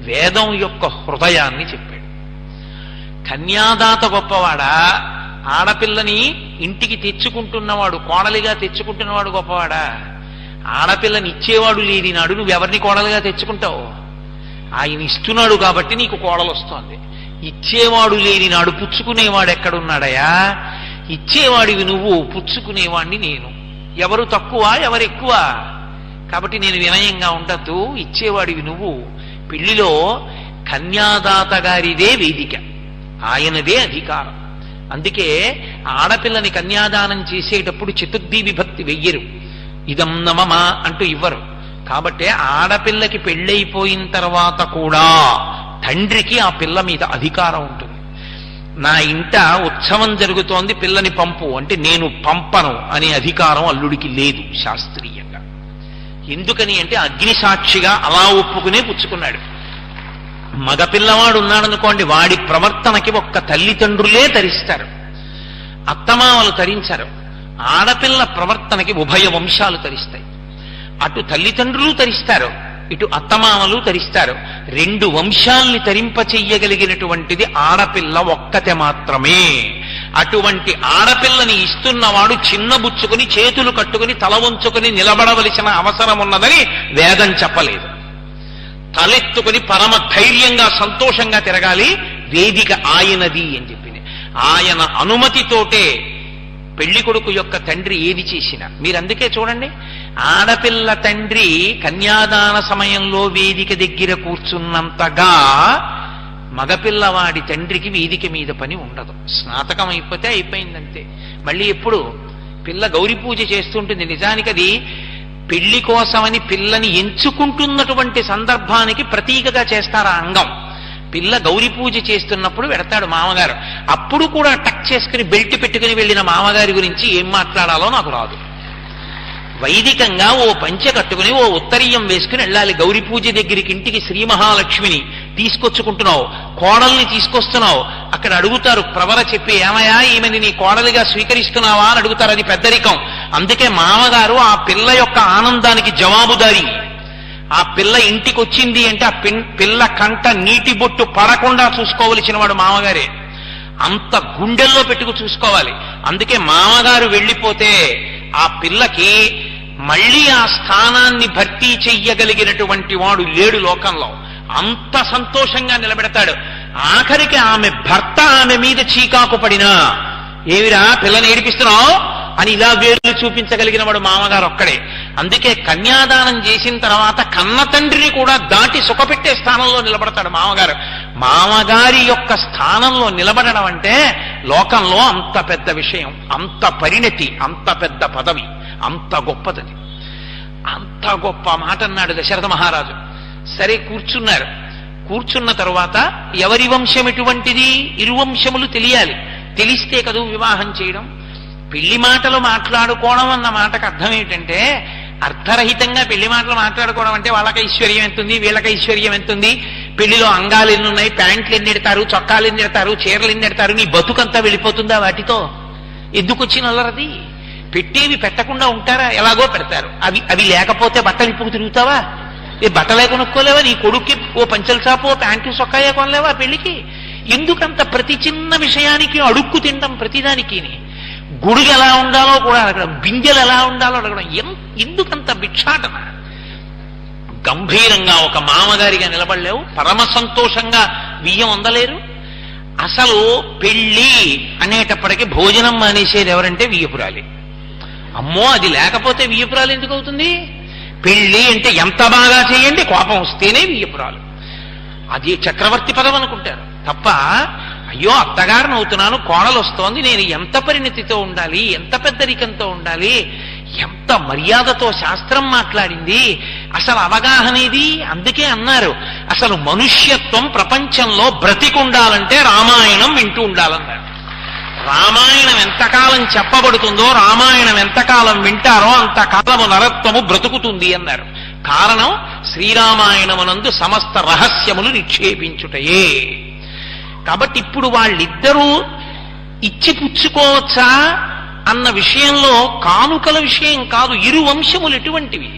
వేదం యొక్క హృదయాన్ని చెప్పాడు. కన్యాదాత గొప్పవాడా, ఆడపిల్లని ఇంటికి తెచ్చుకుంటున్నవాడు, కోడలిగా తెచ్చుకుంటున్నవాడు గొప్పవాడా? ఆడపిల్లని ఇచ్చేవాడు లేని నాడు నువ్వెవరిని కోడలుగా తెచ్చుకుంటావు? ఆయన ఇస్తున్నాడు కాబట్టి నీకు కోడలు వస్తోంది. ఇచ్చేవాడు లేని నాడు పుచ్చుకునేవాడు ఎక్కడున్నాడయా? ఇచ్చేవాడివి నువ్వు, పుచ్చుకునేవాడిని నేను. ఎవరు తక్కువ ఎవరు ఎక్కువ? కాబట్టి నేను వినయంగా ఉండద్దు, ఇచ్చేవాడివి నువ్వు. పెళ్లిలో కన్యాదాత గారిదే వేదిక, ఆయనదే అధికారం. అందుకే ఆడపిల్లని కన్యాదానం చేసేటప్పుడు చతుర్థి విభక్తి వెయ్యరు, ఇదం నమమ అంటూ ఇవ్వరు. కాబట్టి ఆడపిల్లకి పెళ్ళైపోయిన తర్వాత కూడా తండ్రికి ఆ పిల్ల మీద అధికారం ఉంటుంది. నా ఇంట ఉత్సవం జరుగుతోంది, పిల్లని పంపు అంటే నేను పంపను అనే అధికారం అల్లుడికి లేదు శాస్త్రీయంగా. ఎందుకని అంటే అగ్నిసాక్షిగా అలా ఒప్పుకునే పుచ్చుకున్నాడు. మగపిల్లవాడు ఉన్నాడనుకోండి, వాడి ప్రవర్తనకి ఒక్క తల్లిదండ్రులే తరిస్తారు, అత్తమామలు తరించరు. ఆడపిల్ల ప్రవర్తనకి ఉభయ వంశాలు తరిస్తాయి. అటు తల్లిదండ్రులు తరిస్తారు, ఇటు అత్తమామలు తరిస్తారు. రెండు వంశాల్ని తరింపచెయ్యగలిగినటువంటిది ఆడపిల్ల ఒక్కతే మాత్రమే. అటువంటి ఆడపిల్లని ఇస్తున్నవాడు చిన్నబుచ్చుకుని చేతులు కట్టుకుని తల వంచుకుని నిలబడవలసిన అవసరం ఉన్నదని వేదం చెప్పలేదు. తలెత్తుకుని పరమ ధైర్యంగా సంతోషంగా తిరగాలి, వేదిక ఆయనది అని చెప్పింది. ఆయన అనుమతితోటే పెళ్లి కొడుకు యొక్క తండ్రి ఏది చేసినా. మీరు అందుకే చూడండి, ఆడపిల్ల తండ్రి కన్యాదాన సమయంలో వేదిక దగ్గర కూర్చున్నంతగా మగపిల్లవాడి తండ్రికి వేదిక మీద పని ఉండదు. స్నాతకం అయిపోతే అయిపోయిందంతే. మళ్ళీ ఎప్పుడు పిల్ల గౌరీ పూజ చేస్తుంటుంది. నిజానికి అది పెళ్లి కోసమని పిల్లని ఎంచుకుంటున్నటువంటి సందర్భానికి ప్రతీకగా చేస్తారు ఆ అంగం. పిల్ల గౌరీ పూజ చేస్తున్నప్పుడు వెడతాడు మామగారు. అప్పుడు కూడా టక్ చేసుకుని బెల్ట్ పెట్టుకుని వెళ్ళిన మామగారి గురించి ఏం మాట్లాడాలో నాకు రాదు. వైదికంగా ఓ పంచె కట్టుకుని ఓ ఉత్తరీయం వేసుకుని వెళ్ళాలి గౌరీ పూజ దగ్గరికి. ఇంటికి శ్రీ మహాలక్ష్మిని తీసుకొచ్చుకుంటున్నావు, కోడల్ని తీసుకొస్తున్నావు. అక్కడ అడుగుతారు ప్రవర చెప్పి, ఏమయ్యా ఈమెని నీ కోడలిగా స్వీకరిస్తున్నావా అని అడుగుతారు. అది పెద్దరికం. అందుకే మామగారు ఆ పిల్ల యొక్క ఆనందానికి జవాబుదారి. ఆ పిల్ల ఇంటికి వచ్చింది అంటే ఆ పిల్ల కంట నీటి బొట్టు పడకుండా చూసుకోవలసిన వాడు మామగారే. అంత గుండెల్లో పెట్టుకు చూసుకోవాలి. అందుకే మామగారు వెళ్ళిపోతే ఆ పిల్లకి మళ్ళీ ఆ స్థానాన్ని భర్తీ చెయ్యగలిగినటువంటి వాడు లేడు లోకంలో. అంత సంతోషంగా నిలబెడతాడు. ఆఖరికి ఆమె భర్త ఆమె మీద చీకాకు పడినా, ఏమిరా పిల్లని ఏడిపిస్తున్నావు అని ఇలా వేలు చూపించగలిగిన వాడు మామగారు ఒక్కడే. అందుకే కన్యాదానం చేసిన తర్వాత కన్న తండ్రిని కూడా దాటి సుఖపెట్టే స్థానంలో నిలబడతాడు మామగారు. మామగారి యొక్క స్థానంలో నిలబడడం అంటే లోకంలో అంత పెద్ద విషయం, అంత పరిణతి, అంత పెద్ద పదవి, అంత గొప్పదది. అంత గొప్ప మాట అన్నాడు దశరథ మహారాజు. సరే కూర్చున్నారు. కూర్చున్న తరువాత ఎవరి వంశం ఎటువంటిది, ఇరు వంశములు తెలియాలి. తెలిస్తే కదూ వివాహం చేయడం. పెళ్లి మాటలు మాట్లాడుకోవడం అన్న మాటకు అర్థం ఏంటంటే, అర్థరహితంగా పెళ్లి మాటలు మాట్లాడుకోవడం అంటే వాళ్ళకి ఐశ్వర్యం ఎంతుంది, వీళ్ళకి ఐశ్వర్యం ఎంతుంది, పెళ్లిలో అంగాలు ఎన్ని ఉన్నాయి, ప్యాంట్లు ఎన్ని ఎడతారు, చొక్కాలు ఎన్ని ఎడతారు, చీరలు ఎన్ని ఎడతారు, నీ బతుకంతా వెళ్ళిపోతుందా వాటితో? ఎందుకు వచ్చిన అల్లరది? పెట్టేవి పెట్టకుండా ఉంటారా? ఎలాగో పెడతారు. అవి లేకపోతే బట్టలు ఇప్పుడు తిరుగుతావా? ఏ బట్టలే కొనుక్కోలేవా? నీ కొడుక్కి ఓ పంచల చాపు ఓ ప్యాంటు చొక్కాయే కొనలేవా పెళ్లికి? ఎందుకంత ప్రతి చిన్న విషయానికి అడుక్కు తినడం? ప్రతిదానికి గుడుగు ఎలా ఉండాలో కూడా అడగడం, బిందెలు ఎలా ఉండాలో అడగడం. ఎందుకంత భిక్షాటన? గంభీరంగా ఒక మామగారిగా నిలబడలేవు, పరమ సంతోషంగా బియ్యం అందలేరు. అసలు పెళ్ళి అనేటప్పటికీ భోజనం మానేసేది ఎవరంటే వియ్యపురాలి. అమ్మో, అది లేకపోతే వియ్యపురాలు ఎందుకు అవుతుంది? పెళ్ళి అంటే ఎంత బాగా చేయండి, కోపం వస్తేనే వియ్యపురాలు. అది చక్రవర్తి పదం అనుకుంటారు తప్ప, అయ్యో అత్తగారిని అవుతున్నాను, కోడలు వస్తోంది, నేను ఎంత పరిణతితో ఉండాలి, ఎంత పెద్దరికంతో ఉండాలి, ఎంత మర్యాదతో శాస్త్రం మాట్లాడింది, అసలు అవగాహన ఇది. అందుకే అన్నారు, అసలు మనుష్యత్వం ప్రపంచంలో బ్రతికుండాలంటే రామాయణం వింటూ ఉండాలన్నారు. రామాయణం ఎంతకాలం చెప్పబడుతుందో, రామాయణం ఎంతకాలం వింటారో అంతకాలము నరత్వము బ్రతుకుతుంది అన్నారు. కారణం శ్రీరామాయణమునందు సమస్త రహస్యములు నిక్షేపించుటయే. కాబట్టి ఇప్పుడు వాళ్ళిద్దరూ ఇచ్చి పుచ్చుకోవచ్చా అన్న విషయంలో కానుకల విషయం కాదు. ఇరు వంశములు ఎటువంటివి,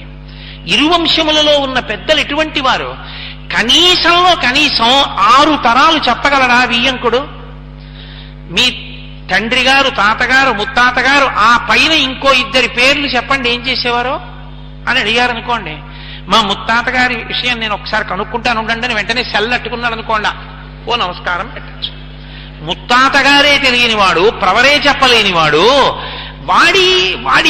ఇరు వంశములలో ఉన్న పెద్దలు ఎటువంటి వారు? కనీసంలో కనీసం 6 తరాలు చెప్పగలరా వియ్యంకుడు? మీ తండ్రి గారు, తాతగారు, ముత్తాతగారు, ఆ పైన ఇంకో 2 పేర్లు చెప్పండి ఏం చేసేవారో అని అడిగారు అనుకోండి. మా ముత్తాత గారి విషయం నేను ఒకసారి కనుక్కుంటాను ఉండండి అని వెంటనే సెల్ అట్టుకున్నాడు అనుకోండి, ఓ నమస్కారం పెట్టచ్చు. ముత్తాత గారే తెలియని వాడు, ప్రవరే చెప్పలేనివాడు, వాడి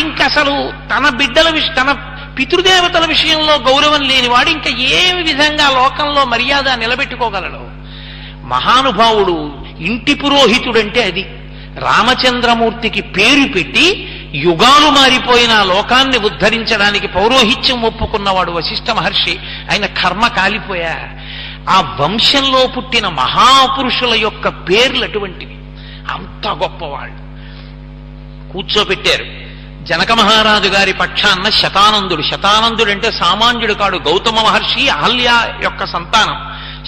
ఇంక అసలు తన బిడ్డల తన పితృదేవతల విషయంలో గౌరవం లేనివాడు ఇంకా ఏ విధంగా లోకంలో మర్యాద నిలబెట్టుకోగలడు? మహానుభావుడు, ఇంటి పురోహితుడంటే అది. రామచంద్రమూర్తికి పేరు పెట్టి యుగాలు మారిపోయిన లోకాన్ని ఉద్ధరించడానికి పౌరోహిత్యం ఒప్పుకున్నవాడు వశిష్ఠ మహర్షి. ఆయన కర్మ కాలిపోయా. ఆ వంశంలో పుట్టిన మహాపురుషుల యొక్క పేర్లు అటువంటివి. అంత గొప్పవాళ్ళు. కూర్చోబెట్టారు. జనక మహారాజు గారి పక్షాన్న శతానందుడు. శతానందుడు అంటే సామాన్యుడు కాడు, గౌతమ మహర్షి అహల్య యొక్క సంతానం.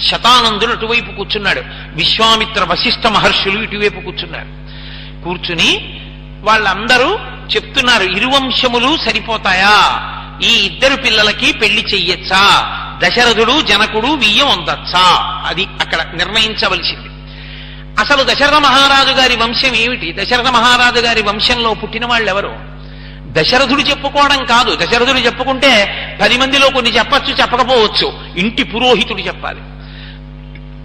శతానందుడు అటువైపు కూర్చున్నాడు. విశ్వామిత్ర వశిష్ఠ మహర్షులు ఇటువైపు కూర్చున్నారు. కూర్చుని వాళ్ళందరూ చెప్తున్నారు, ఇరువంశములు సరిపోతాయా? ఈ 2 పిల్లలకి పెళ్లి చెయ్యొచ్చా? దశరథుడు జనకుడు వియ్యం అందచ్చా? అది అక్కడ నిర్ణయించవలసింది. అసలు దశరథ మహారాజు గారి వంశం ఏమిటి? దశరథ మహారాజు గారి వంశంలో పుట్టిన వాళ్ళు ఎవరు? దశరథుడు చెప్పుకోవడం కాదు. దశరథుడు చెప్పుకుంటే 10 మందిలో కొన్ని చెప్పచ్చు, చెప్పకపోవచ్చు. ఇంటి పురోహితుడు చెప్పాలి.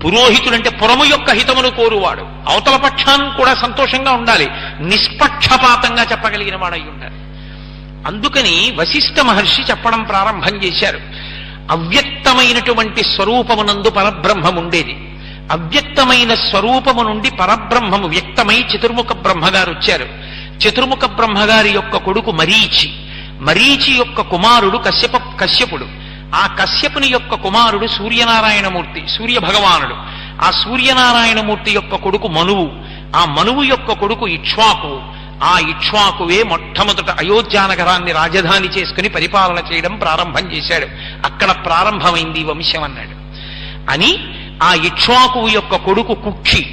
పురోహితుడంటే పురము యొక్క హితమును కోరువాడు. అవతల పక్షాన్ని కూడా సంతోషంగా ఉండాలి. నిష్పక్షపాతంగా చెప్పగలిగిన వాడై ఉండాలి. అందుకని వశిష్ఠ మహర్షి చెప్పడం ప్రారంభం చేశారు. అవ్యక్తమైనటువంటి స్వరూపమునందు పరబ్రహ్మం ఉండేది. అవ్యక్తమైన స్వరూపము నుండి పరబ్రహ్మము వ్యక్తమై చతుర్ముఖ బ్రహ్మగారు వచ్చారు. చతుర్ముఖ బ్రహ్మగారి యొక్క కొడుకు మరీచి. మరీచి యొక్క కుమారుడు కశ్యపుడు. ఆ కశ్యపుని యొక్క కుమారుడు సూర్యనారాయణమూర్తి, సూర్య భగవానుడు. ఆ సూర్యనారాయణమూర్తి యొక్క కొడుకు మనువు. ఆ మనువు యొక్క కొడుకు ఇక్ష్వాకువు. ఆ ఇక్ష్వాకువే మొట్టమొదట అయోధ్యానగరాన్ని రాజధాని చేసుకుని పరిపాలన చేయడం ప్రారంభం చేశాడు. అక్కడ ప్రారంభమైంది వంశం అన్నాడు. అని ఆ ఇక్ష్వాకువు యొక్క కొడుకు కుక్షి.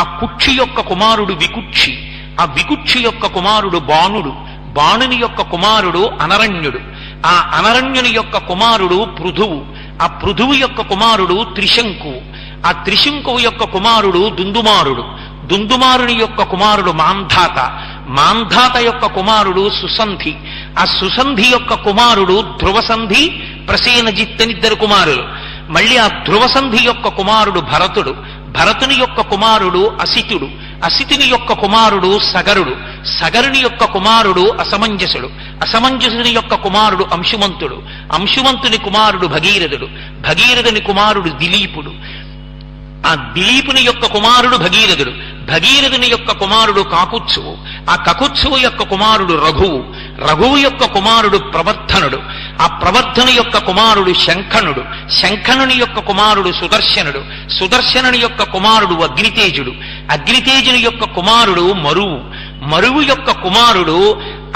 ఆ కుక్షి యొక్క కుమారుడు వికుక్షి. ఆ వికుక్షి యొక్క కుమారుడు బాణుడు. బాణుని యొక్క కుమారుడు అనరణ్యుడు. ఆ అనరణ్యుని యొక్క కుమారుడు పృథువు. ఆ పృథువు యొక్క కుమారుడు త్రిశంకువు. ఆ త్రిశంకువు యొక్క కుమారుడు దుందుమారుడు. దుందుమారుని యొక్క కుమారుడు మాంధాత. మాంధాత యొక్క కుమారుడు సుసంధి. ఆ సుసంధి యొక్క కుమారుడు ధ్రువసంధి, ప్రసేనజిత్ అని 2 కుమారులు. మళ్ళీ ఆ ధ్రువసంధి యొక్క కుమారుడు భరతుడు. భరతుని యొక్క కుమారుడు అసితుడు. అసితుని యొక్క కుమారుడు సగరుడు. సగరుని యొక్క కుమారుడు అసమంజసుడు. అసమంజసుని యొక్క కుమారుడు అంశుమంతుడు. అంశుమంతుని కుమారుడు భగీరథుడు. భగీరథుని కుమారుడు దిలీపుడు. ఆ దిలీపుని యొక్క కుమారుడు భగీరథుడు. భగీరథుని యొక్క కుమారుడు కాకుత్సువు. ఆ కకుత్సువు యొక్క కుమారుడు రఘువు. రఘువు యొక్క కుమారుడు ప్రవర్ధనుడు. ఆ ప్రవర్ధను యొక్క కుమారుడు శంఖనుడు. శంఖనుని యొక్క కుమారుడు సుదర్శనుడు. సుదర్శనుని యొక్క కుమారుడు అగ్నితేజుడు. అగ్నితేజుని యొక్క కుమారుడు మరువు. మరువు యొక్క కుమారుడు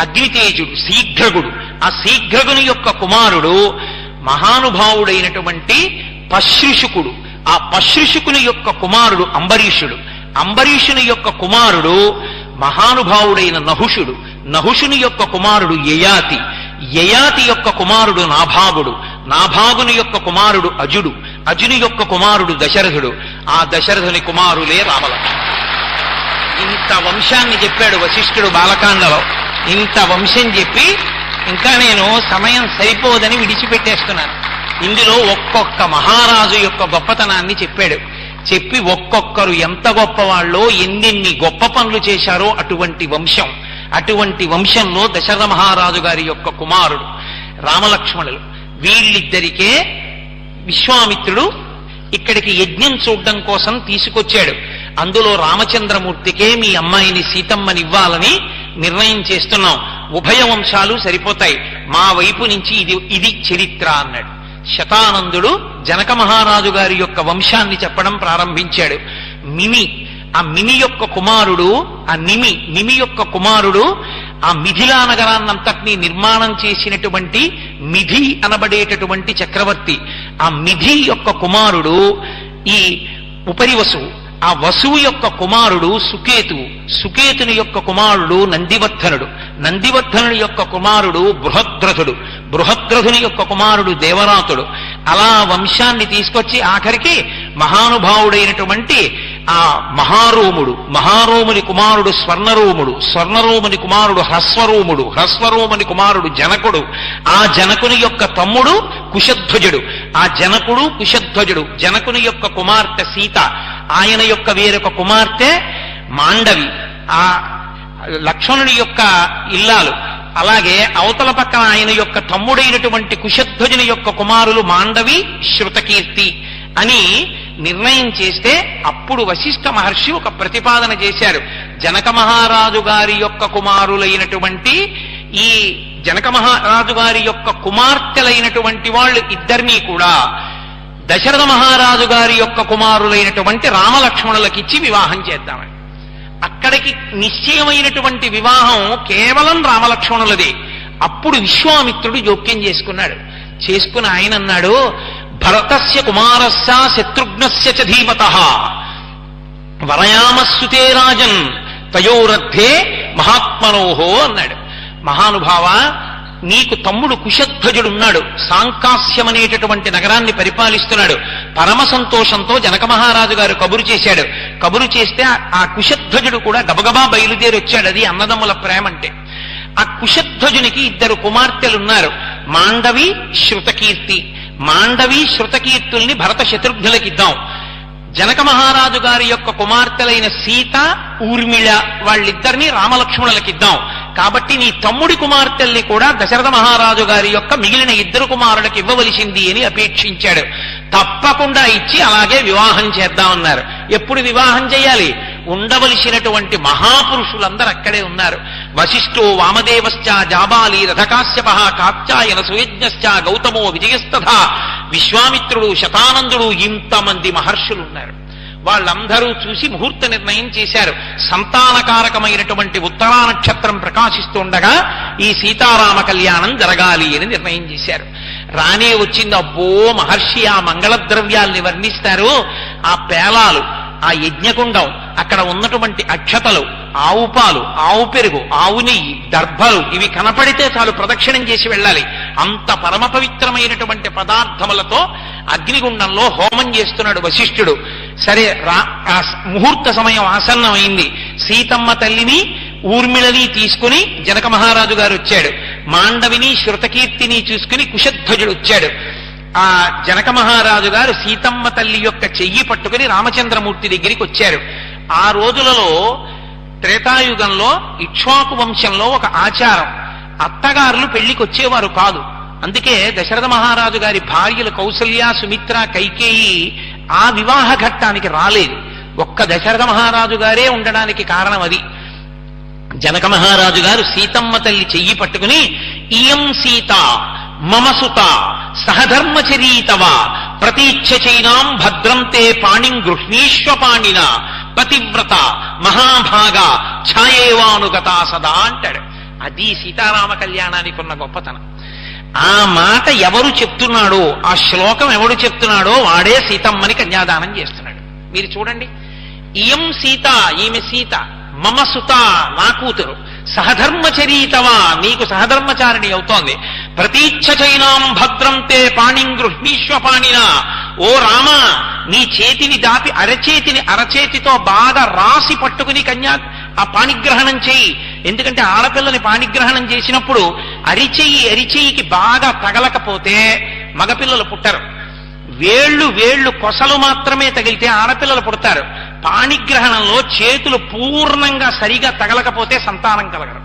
అగ్నితేజుడు శీఘ్రగుడు. ఆ శీఘ్రగుని యొక్క కుమారుడు మహానుభావుడైనటువంటి పశ్రుషుకుడు. ఆ పశ్రుషుకుని యొక్క కుమారుడు అంబరీషుడు. అంబరీషుని యొక్క కుమారుడు మహానుభావుడైన నహుషుడు. నహుషుని యొక్క కుమారుడు యయాతి. యయాతి యొక్క కుమారుడు నాభాగుడు. నాభాగుని యొక్క కుమారుడు అజుడు. అజుని యొక్క కుమారుడు దశరథుడు. ఆ దశరథుని కుమారులే రామలక్ష్మణుడు. ఇంత వంశాన్ని చెప్పాడు వశిష్ఠుడు బాలకాండలో. ఇంత వంశం చెప్పి ఇంకా నేను సమయం సరిపోదని విడిచిపెట్టేస్తున్నాను. ఇందులో ఒక్కొక్క మహారాజు యొక్క గొప్పతనాన్ని చెప్పాడు. చెప్పి ఒక్కొక్కరు ఎంత గొప్పవాళ్ళో, ఎన్నెన్ని గొప్ప పనులు చేశారో అటువంటి వంశం. అటువంటి వంశంలో దశరథ మహారాజు గారి యొక్క కుమారుడు రామలక్ష్మణులు. వీళ్ళిద్దరికే విశ్వామిత్రుడు ఇక్కడికి యజ్ఞం చూడడం కోసం తీసుకొచ్చాడు. అందులో రామచంద్రమూర్తికే మీ అమ్మాయిని సీతమ్మనివ్వాలని నిర్ణయం చేస్తున్నాం. ఉభయ వంశాలు సరిపోతాయి, మా వైపు నుంచి ఇది చరిత్ర అన్నాడు. శతానందుడు జనక మహారాజు గారి యొక్క వంశాన్ని చెప్పడం ప్రారంభించాడు. మిమి, ఆ మిమి యొక్క కుమారుడు, ఆ నిమి యొక్క కుమారుడు ఆ మిథిలా నగరాన్నంతటినీ నిర్మాణం చేసినటువంటి మిథి అనబడేటటువంటి చక్రవర్తి. ఆ మిథి యొక్క కుమారుడు ఈ ఉపరివసు. ఆ వసువు యొక్క కుమారుడు సుకేతువు, సుకేతుని యొక్క కుమారుడు నందివర్ధనుడు, నందివర్ధనుడి యొక్క కుమారుడు బృహద్రథుడు, బృహద్రథుని యొక్క కుమారుడు దేవరాతుడు. అలా వంశాన్ని తీసుకొచ్చి ఆఖరికి మహానుభావుడైనటువంటి ఆ మహారోముడు, మహారోముని కుమారుడు స్వర్ణరోముడు, స్వర్ణరోముని కుమారుడు హ్రస్వరోముడు, హ్రస్వరోముని కుమారుడు జనకుడు, ఆ జనకుని యొక్క తమ్ముడు కుశధ్వజుడు, ఆ జనకుడు కుశధ్వజుడు, జనకుని యొక్క కుమార్తె సీత, ఆయన యొక్క వేరొక కుమార్తె మాండవి, ఆ లక్ష్మణుని యొక్క ఇల్లాలు. అలాగే అవతల పక్కన ఆయన యొక్క తమ్ముడైనటువంటి కుశధ్వజుని యొక్క కుమారులు మాండవి, శృతకీర్తి అని నిర్ణయం చేస్తే అప్పుడు వశిష్ఠ మహర్షి ఒక ప్రతిపాదన చేశారు. జనక మహారాజు గారి యొక్క కుమారులైనటువంటి ఈ జనక మహారాజు గారి యొక్క కుమార్తెలైనటువంటి వాళ్ళు ఇద్దరినీ కూడా దశరథ మహారాజు గారి యొక్క కుమారులైనటువంటి రామలక్ష్మణులకిచ్చి వివాహం చేద్దామని. అక్కడికి నిశ్చయమైనటువంటి వివాహం కేవలం రామలక్ష్మణులదే. అప్పుడు విశ్వామిత్రుడు జోక్యం చేసుకుని ఆయన అన్నాడు, భరతస్య కుమారస్య శత్రుఘ్నస్య చ ధీమతః వరయామస్సుతే రాజన్ తయోరద్ధే మహాత్మనోహో అన్నాడు. మహానుభావ, నీకు తమ్ముడు కుశధ్వజుడున్నాడు, సాంకాస్యం అనేటటువంటి నగరాన్ని పరిపాలిస్తున్నాడు. పరమ సంతోషంతో జనక మహారాజు గారు కబురు చేశాడు. కబురు చేస్తే ఆ కుశధ్వజుడు కూడా గబగబా బయలుదేరి వచ్చాడు. అది అన్నదమ్ముల ప్రేమ అంటే. ఆ కుశధ్వజునికి ఇద్దరు కుమార్తెలున్నారు, మాండవి, శృతకీర్తి. మాండవి, శృతకీర్తుల్ని భరత శత్రుఘ్నులకిద్దాం. జనక మహారాజు గారి యొక్క కుమార్తెలైన సీత, ఊర్మిళ వాళ్ళిద్దరినీ రామలక్ష్మణులకిద్దాం. కాబట్టి నీ తమ్ముడి కుమార్తెల్ని కూడా దశరథ మహారాజు గారి యొక్క మిగిలిన ఇద్దరు కుమారులకు ఇవ్వవలసింది అని అపేక్షించాడు. తప్పకుండా ఇచ్చి అలాగే వివాహం చేద్దామన్నారు. ఎప్పుడు వివాహం చేయాలి? ఉండవలసినటువంటి మహాపురుషులందరూ అక్కడే ఉన్నారు. వశిష్ఠో వామదేవశ్చ జాబాలి రథకాశ్యప కాత్యాయన సుయజ్ఞశ్చ గౌతమో విజయస్తథా విశ్వామిత్రుడు శతానందుడు ఇంతమంది మహర్షులు ఉన్నారు. వాళ్ళందరూ చూసి ముహూర్త నిర్ణయం చేశారు. సంతానకారకమైనటువంటి ఉత్తరా నక్షత్రం ప్రకాశిస్తుండగా ఈ సీతారామ కళ్యాణం జరగాలి అని నిర్ణయం చేశారు. రానే వచ్చింది. అబ్బో మహర్షి ఆ మంగళ ద్రవ్యాల్ని వర్ణిస్తారు. ఆ పేలాలు, ఆ యజ్ఞకుండం, అక్కడ ఉన్నటువంటి అక్షతలు, ఆవు పాలు, ఆవు పెరుగు, ఆవు నెయ్యి, దర్భలు, ఇవి కనపడితే చాలు ప్రదక్షిణం చేసి వెళ్ళాలి. అంత పరమ పవిత్రమైనటువంటి పదార్థములతో అగ్నిగుండంలో హోమం చేస్తున్నాడు వశిష్ఠుడు. సరే, ఆ ముహూర్త సమయం ఆసన్నమైంది. సీతమ్మ తల్లిని, ఊర్మిళని తీసుకుని జనక మహారాజు గారు వచ్చాడు. మాండవిని, శృతకీర్తిని చూసుకుని కుశధ్వజుడు వచ్చాడు. ఆ జనక మహారాజు గారు సీతమ్మ తల్లి యొక్క చెయ్యి పట్టుకుని రామచంద్రమూర్తి దగ్గరికి వచ్చారు. ఆ రోజులలో త్రేతాయుగంలో ఇక్ష్వాకు వంశంలో ఒక ఆచారం, అత్తగారులు పెళ్లికి వచ్చేవారు కాదు. అందుకే దశరథ మహారాజు గారి భార్యలు కౌసల్య, సుమిత్ర, కైకేయి ఆ వివాహ ఘట్టానికి రాలేదు. ఒక్క దశరథ మహారాజు గారే ఉండడానికి కారణం అది. జనక మహారాజు గారు సీతమ్మ తల్లి చెయ్యి పట్టుకుని, ఇయం సీత మమ సుత సహధర్మచరీతవ ప్రతీచ్ఛ చైనాం భద్రం తే పాణిం గృహ్ణీష్వ పాణిన పతివ్రత మహాభాగ ఛాయేవానుగతా సదా అంటాడు. అది సీతారామ కళ్యాణానికి ఉన్న గొప్పతనం. ఆ మాట ఎవరు చెప్తున్నాడో, ఆ శ్లోకం ఎవడు చెప్తున్నాడో వాడే సీతమ్మని కన్యాదానం చేస్తున్నాడు. మీరు చూడండి, ఇయం సీత, ఈమె సీత, మమ సుత, నా కూతురు, సహధర్మచరీతవా, నీకు సహధర్మచారిణి అవుతోంది. ప్రతీచ్ఛ చైనాం భద్రం తే పాణిం గృహ్ణీష్వ పాణిన, ఓ రామ, నీ చేతిని దాపి అరచేతితో బాగా రాసి పట్టుకుని ఆ పాణిగ్రహణం చేయి. ఎందుకంటే ఆడపిల్లని పాణిగ్రహణం చేసినప్పుడు అరిచెయ్యికి బాగా తగలకపోతే మగపిల్లలు పుట్టరు. వేళ్లు కొసలు మాత్రమే తగిలితే ఆడపిల్లలు పుడతారు. పాణిగ్రహణంలో చేతులు పూర్ణంగా సరిగా తగలకపోతే సంతానం కలగరు.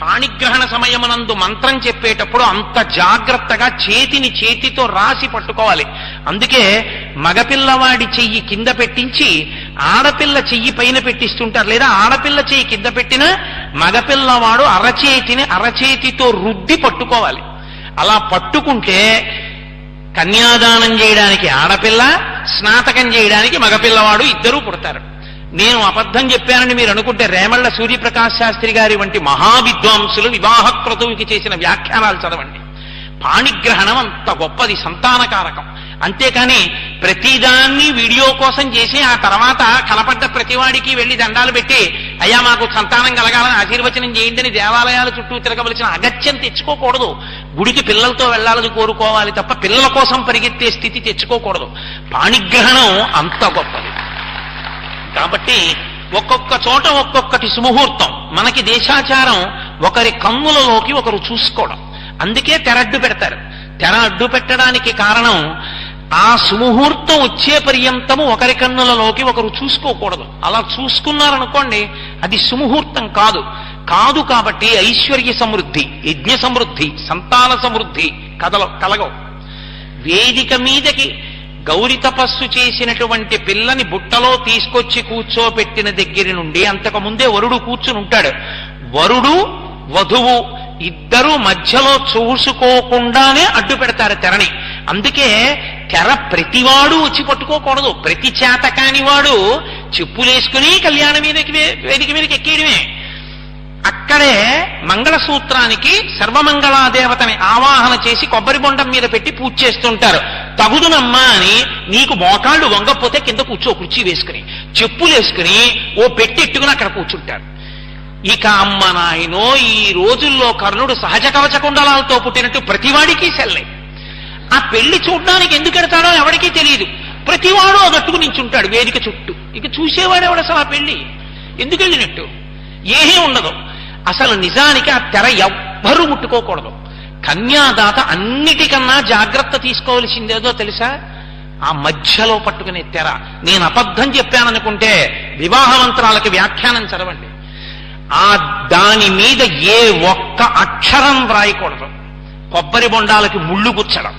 పాణిగ్రహణ సమయమునందు మంత్రం చెప్పేటప్పుడు అంత జాగ్రత్తగా చేతితో రాసి పట్టుకోవాలి. అందుకే మగపిల్లవాడి చెయ్యి కింద పెట్టించి ఆడపిల్ల చెయ్యి పైన పెట్టిస్తుంటారు, లేదా ఆడపిల్ల చెయ్యి కింద పెట్టిన మగపిల్లవాడు అరచేతితో రుద్ది పట్టుకోవాలి. అలా పట్టుకుంటే కన్యాదానం చేయడానికి ఆడపిల్ల, స్నాతకం చేయడానికి మగపిల్లవాడు ఇద్దరూ పుడతారు. నేను అబద్ధం చెప్పానని మీరు అనుకుంటే రేమళ్ల సూర్యప్రకాశ్ శాస్త్రి గారి వంటి మహావిద్వాంసులు వివాహ క్రతువుకి చేసిన వ్యాఖ్యానాలు చదవండి. పాణిగ్రహణం అంత గొప్పది, సంతానకారకం. అంతేకాని ప్రతిదాన్ని వీడియో కోసం చేసి ఆ తర్వాత కనపడ్డ ప్రతివాడికి వెళ్లి దండాలు పెట్టి అయ్యా మాకు సంతానం కలగాలని ఆశీర్వచనం చేయండి అని దేవాలయాల చుట్టూ తిరగవలసిన అగత్యం తెచ్చుకోకూడదు. గుడికి పిల్లలతో వెళ్లాలని కోరుకోవాలి తప్ప పిల్లల కోసం పరిగెత్తే స్థితి తెచ్చుకోకూడదు. పాణిగ్రహణం అంత గొప్పది. కాబట్టి ఒక్కొక్క చోట ఒక్కొక్కటి సుముహూర్తం. మనకి దేశాచారం ఒకరి కన్నులలోకి ఒకరు చూసుకోవడం. అందుకే తెర అడ్డు పెడతారు. తెర అడ్డు పెట్టడానికి కారణం ఆ సుముహూర్తం వచ్చే పర్యంతము ఒకరి కన్నులలోకి ఒకరు చూసుకోకూడదు. అలా చూసుకున్నారనుకోండి అది సుముహూర్తం కాదు. కాబట్టి ఐశ్వర్య సమృద్ధి, యజ్ఞ సమృద్ధి, సంతాన సమృద్ధి కలగవు. వేదిక మీదకి గౌరి తపస్సు చేసినటువంటి పిల్లని బుట్టలో తీసుకొచ్చి కూర్చోపెట్టిన దగ్గర నుండి అంతకుముందే వరుడు కూర్చుని ఉంటాడు. వరుడు వధువు ఇద్దరు మధ్యలో చూసుకోకుండానే అడ్డు పెడతారు తెరని. అందుకే తెర ప్రతివాడు వచ్చి పట్టుకోకూడదు. ప్రతి చేతకాని వాడు చెప్పులేసుకుని కళ్యాణ వేదిక మీదకి ఎక్కేయడమే. అక్కడే మంగళసూత్రానికి సర్వమంగళాదేవతని ఆవాహన చేసి కొబ్బరి బొండం మీద పెట్టి పూజ చేస్తుంటారు. తగుదునమ్మా అని నీకు మోకాళ్ళు వంగపోతే కింద కుర్చీ వేసుకుని చెప్పులేసుకుని ఓ పెట్టెట్టుకుని అక్కడ కూర్చుంటారు. ఇక అమ్మ నాయనో ఈ రోజుల్లో కర్ణుడు సహజ కవచ కుండలాలతో పుట్టినట్టు ప్రతివాడికి సెల్లే. ఆ పెళ్లి చూడ్డానికి ఎందుకు ఎడతాడో ఎవరికీ తెలియదు. ప్రతివాడు అదట్టుకు నించుంటాడు వేదిక చుట్టూ. ఇక చూసేవాడు ఎవడు అసలు? ఆ పెళ్లి ఎందుకు వెళ్ళినట్టు ఏమీ ఉండదు. అసలు నిజానికి ఆ తెర ఎవ్వరూ ముట్టుకోకూడదు. కన్యాదాత అన్నిటికన్నా జాగ్రత్త తీసుకోవలసిందేదో తెలుసా? ఆ మధ్యలో పట్టుకునే తెర. నేను అబద్ధం చెప్పాననుకుంటే వివాహ మంత్రాలకి వ్యాఖ్యానం చదవండి. ఆ దాని మీద ఏ ఒక్క అక్షరం వ్రాయకూడదు. కొబ్బరి బొండాలకి ముళ్ళు గుచ్చడం,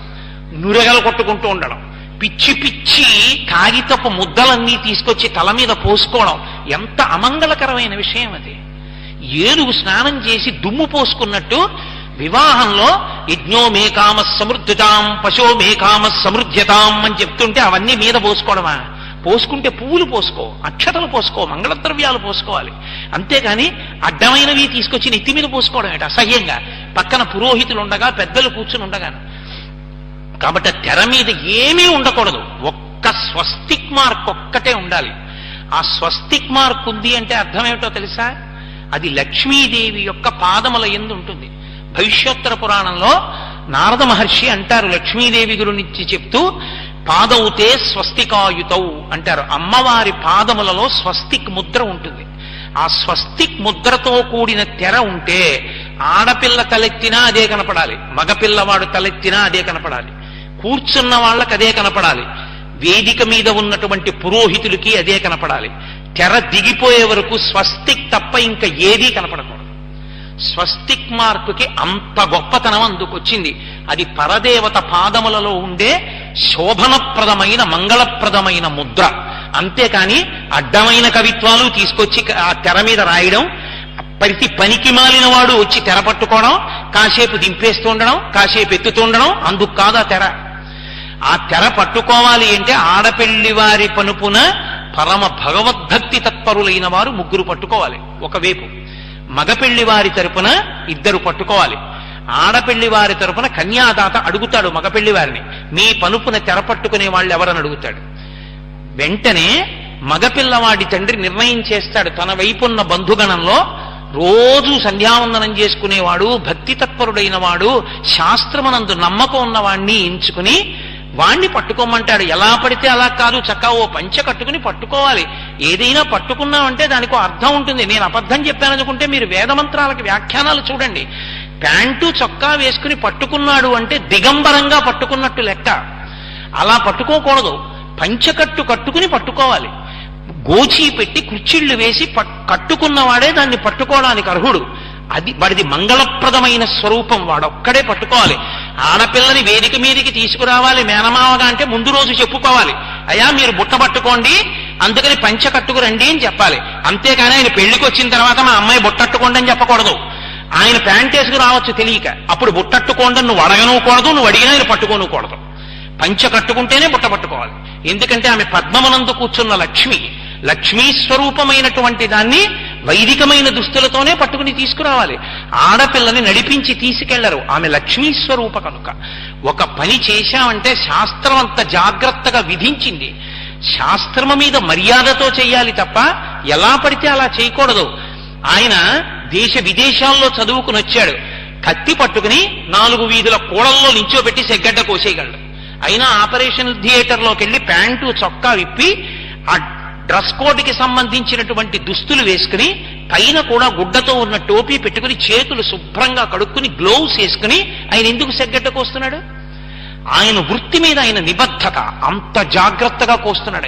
నురగలు కొట్టుకుంటూ ఉండడం, పిచ్చి పిచ్చి కాగితపు ముద్దలన్నీ తీసుకొచ్చి తల మీద పోసుకోవడం ఎంత అమంగళకరమైన విషయం అది. ఏనుగు స్నానం చేసి దుమ్ము పోసుకున్నట్టు వివాహంలో యజ్ఞో మే కామ సమృద్ధితాం పశో మే కామ సమృద్ధ్యతాం అని చెప్తుంటే అవన్నీ మీద పోసుకోవడమా? పోసుకుంటే పువ్వులు పోసుకో, అక్షతలు పోసుకో, మంగళద్రవ్యాలు పోసుకోవాలి. అంతేగాని అడ్డమైనవి తీసుకొచ్చి నెత్తి మీద పోసుకోవడం ఏంటి అసహ్యంగా? పక్కన పురోహితులు ఉండగా, పెద్దలు కూర్చుని ఉండగాను. కాబట్టి తెర మీద ఏమీ ఉండకూడదు. ఒక్క స్వస్తిక్ మార్క్ ఒక్కటే ఉండాలి. ఆ స్వస్తిక్ మార్క్ ఉంది అంటే అర్థం ఏమిటో తెలుసా? అది లక్ష్మీదేవి యొక్క పాదముల యందు ఉంటుంది. భవిష్యోత్తర పురాణంలో నారద మహర్షి అంటారు, లక్ష్మీదేవి గురించి చెప్తూ, పాదౌతే స్వస్తికాయుతౌ అంటారు. అమ్మవారి పాదములలో స్వస్తిక్ ముద్ర ఉంటుంది. ఆ స్వస్తిక్ ముద్రతో కూడిన తెర ఉంటే ఆడపిల్ల తలెత్తినా అదే కనపడాలి, మగపిల్లవాడు తలెత్తినా అదే కనపడాలి, కూర్చున్న వాళ్ళకి అదే కనపడాలి, వేదిక మీద ఉన్నటువంటి పురోహితులకి అదే కనపడాలి. తెర దిగిపోయే వరకు స్వస్తిక్ తప్ప ఇంకా ఏదీ కనపడకూడదు. స్వస్తిక్ మార్కుకి అంత గొప్పతనం అందుకొచ్చింది. అది పరదేవత పాదములలో ఉండే శోభనప్రదమైన మంగళప్రదమైన ముద్ర. అంతేకాని అడ్డమైన కవిత్వాలు తీసుకొచ్చి ఆ తెర మీద రాయడం, ప్రతి పనికి మాలిన వాడు వచ్చి తెర పట్టుకోవడం, కాసేపు దింపేస్తుండడం, కాసేపు ఎత్తుతుండడం, అందుకు కాదు ఆ తెర. ఆ తెర పట్టుకోవాలి అంటే ఆడపెళ్లి వారి పనుపున పరమ భగవద్భక్తి తత్పరులైన వారు ముగ్గురు పట్టుకోవాలి ఒకవైపు, మగపెళ్లి వారి తరపున ఇద్దరు పట్టుకోవాలి. ఆడపెళ్లి వారి తరపున కన్యాదాత అడుగుతాడు మగపెళ్లి వారిని, మీ పనుపున తెర పట్టుకునే వాళ్ళు ఎవరని అడుగుతాడు. వెంటనే మగపిల్లవాడి తండ్రి నిర్ణయం చేస్తాడు. తన వైపున్న బంధుగణంలో రోజు సంధ్యావందనం చేసుకునేవాడు, భక్తి తత్పరుడైన వాడు, శాస్త్రమునందు నమ్మకం ఉన్నవాణ్ణి ఎంచుకుని వాణ్ణి పట్టుకోమంటాడు. ఎలా పడితే అలా కాదు, చక్కా ఓ పంచె కట్టుకుని పట్టుకోవాలి. ఏదైనా పట్టుకున్నామంటే దానికి అర్థం ఉంటుంది. నేను అబద్ధం చెప్పాననుకుంటే మీరు వేదమంత్రాలకి వ్యాఖ్యానాలు చూడండి. ప్యాంటు చొక్కా వేసుకుని పట్టుకున్నాడు అంటే దిగంబరంగా పట్టుకున్నట్టు లెక్క. అలా పట్టుకోకూడదు. పంచెకట్టు కట్టుకుని పట్టుకోవాలి. గోచీ పెట్టి కుర్చీళ్లు వేసి కట్టుకున్నవాడే దాన్ని పట్టుకోవడానికి అర్హుడు. అది వాడిది మంగళప్రదమైన స్వరూపం, వాడొక్కడే పట్టుకోవాలి. ఆడపిల్లని వేదిక మీదకి తీసుకురావాలి మేనమావగా అంటే ముందు రోజు చెప్పుకోవాలి, అయ్యా మీరు బుట్ట పట్టుకోండి అందుకని పంచె కట్టుకురండి అని చెప్పాలి. అంతేకాని ఆయన పెళ్లికి వచ్చిన తర్వాత మా అమ్మాయి బుట్టట్టుకోండి అని చెప్పకూడదు. ఆయన ప్యాంట్ వేసుకు రావచ్చు తెలియక, అప్పుడు బుట్టట్టుకోండి నువ్వు అడగనుకూడదు, నువ్వు అడిగినా ఆయన పట్టుకోనుకూడదు. పంచె కట్టుకుంటేనే బుట్ట పట్టుకోవాలి. ఎందుకంటే ఆమె పద్మమునందు కూర్చున్న లక్ష్మి, లక్ష్మీ స్వరూపమైనటువంటి దాన్ని వైదికమైన దుస్తులతోనే పట్టుకుని తీసుకురావాలి. ఆడపిల్లని నడిపించి తీసుకెళ్లరు, ఆమె లక్ష్మీ స్వరూప కనుక. ఒక పని చేశామంటే శాస్త్రం అంత జాగ్రత్తగా విధించింది. శాస్త్రము మీద మర్యాదతో చెయ్యాలి తప్ప ఎలా పడితే అలా చేయకూడదు. ఆయన దేశ విదేశాల్లో చదువుకుని వచ్చాడు, కత్తి పట్టుకుని 4 వీధుల కూడల్లో నించోబెట్టి సెగ్గడ్డ కోసేయగలడు. అయినా ఆపరేషన్ థియేటర్లోకి వెళ్ళి ప్యాంటు చొక్కా విప్పి ఆ డ్రెస్ కోడ్కి సంబంధించినటువంటి దుస్తులు వేసుకుని పైన కూడా గుడ్డతో ఉన్న టోపీ పెట్టుకుని చేతులు శుభ్రంగా కడుక్కుని గ్లోవ్స్ వేసుకుని ఆయన ఎందుకు సెగ్గడ్డ కోస్తున్నాడు? ఆయన వృత్తి మీద ఆయన నిబద్ధత, అంత జాగ్రత్తగా కోస్తున్నాడు.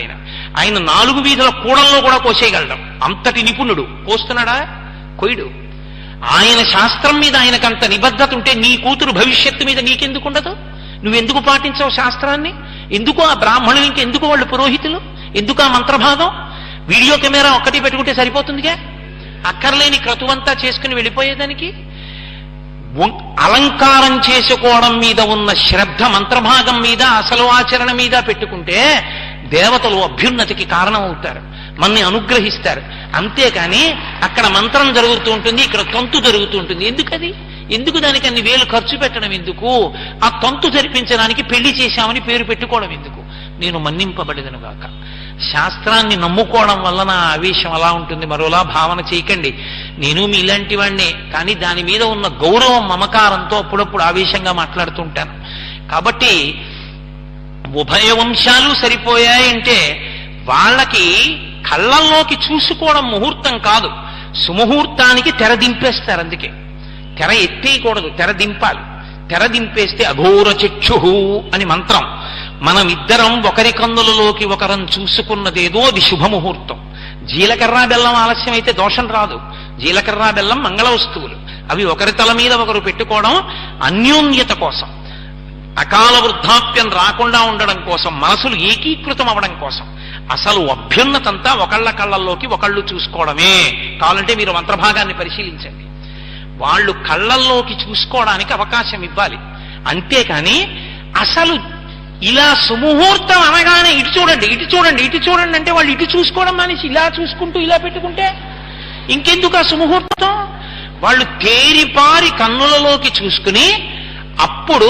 ఆయన 4 వీధుల కూడల్లో కూడా కోసేయగలడం, అంతటి నిపుణుడు. కోస్తున్నాడా? కొయ్యడు. ఆయన శాస్త్రం మీద ఆయనకంత నిబద్ధత ఉంటే నీ కూతురు భవిష్యత్తు మీద నీకెందుకు ఉండదు? నువ్వెందుకు పాటించావు శాస్త్రాన్ని? ఎందుకు ఆ బ్రాహ్మణులకి, ఎందుకు వాళ్ళు పురోహితులు, ఎందుకు ఆ మంత్రభాగం? వీడియో కెమెరా ఒక్కటి పెట్టుకుంటే సరిపోతుందిగా, అక్కర్లేని క్రతువంతా చేసుకుని వెళ్ళిపోయేదానికి. అలంకారం చేసుకోవడం మీద ఉన్న శ్రద్ధ మంత్రభాగం మీద, అసలు ఆచరణ మీద పెట్టుకుంటే దేవతలు అభ్యున్నతికి కారణం అవుతారు, మనని అనుగ్రహిస్తారు. అంతేకాని అక్కడ మంత్రం జరుగుతూ ఉంటుంది, ఇక్కడ తంతు జరుగుతూ ఉంటుంది. ఎందుకది? ఎందుకు దానికి అన్ని వేలు ఖర్చు పెట్టడం ఎందుకు? ఆ తంతు జరిపించడానికి పెళ్లి చేశామని పేరు పెట్టుకోవడం ఎందుకు? నేను మన్నింపబడేదను గాక. శాస్త్రాన్ని నమ్ముకోవడం వల్ల నా ఆవేశం అలా ఉంటుంది, మరోలా భావన చేయకండి. నేను మీలాంటి వాడినే, కానీ దాని మీద ఉన్న గౌరవం మమకారంతో అప్పుడప్పుడు ఆవేశంగా మాట్లాడుతుంటాను. కాబట్టి ఉభయ వంశాలు సరిపోయాయంటే వాళ్ళకి కళ్ళల్లోకి చూసుకోవడం ముహూర్తం కాదు, సుముహూర్తానికి తెర దింపేస్తారు. అందుకే తెర ఎత్తేయకూడదు, తెర దింపాలి. తెర దింపేస్తే అఘోర చక్షు అని మంత్రం. మనమిద్దరం ఒకరి కన్నులలోకి ఒకరం చూసుకున్నదేదో అది శుభముహూర్తం. జీలకర్ర బెల్లం ఆలస్యం అయితే దోషం రాదు. జీలకర్ర బెల్లం మంగళ వస్తువులు, అవి ఒకరి తల మీద ఒకరు పెట్టుకోవడం అన్యోన్యత కోసం, అకాల వృద్ధాప్యం రాకుండా ఉండడం కోసం, మనసులు ఏకీకృతం అవడం కోసం. అసలు అభ్యున్నతంతా ఒకళ్ళ కళ్ళల్లోకి ఒకళ్ళు చూసుకోవడమే. కావాలంటే మీరు మంత్రభాగాన్ని పరిశీలించండి. వాళ్ళు కళ్ళల్లోకి చూసుకోవడానికి అవకాశం ఇవ్వాలి. అంతేకాని అసలు ఇలా సుముహూర్తం అనగానే ఇటు చూడండి, ఇటు చూడండి, ఇటు చూడండి అంటే వాళ్ళు ఇటు చూసుకోవడం మానేసి ఇలా చూసుకుంటూ ఇలా పెట్టుకుంటే ఇంకెందుకు ఆ సుముహూర్తం? వాళ్ళు తేరిపారి కన్నులలోకి చూసుకుని అప్పుడు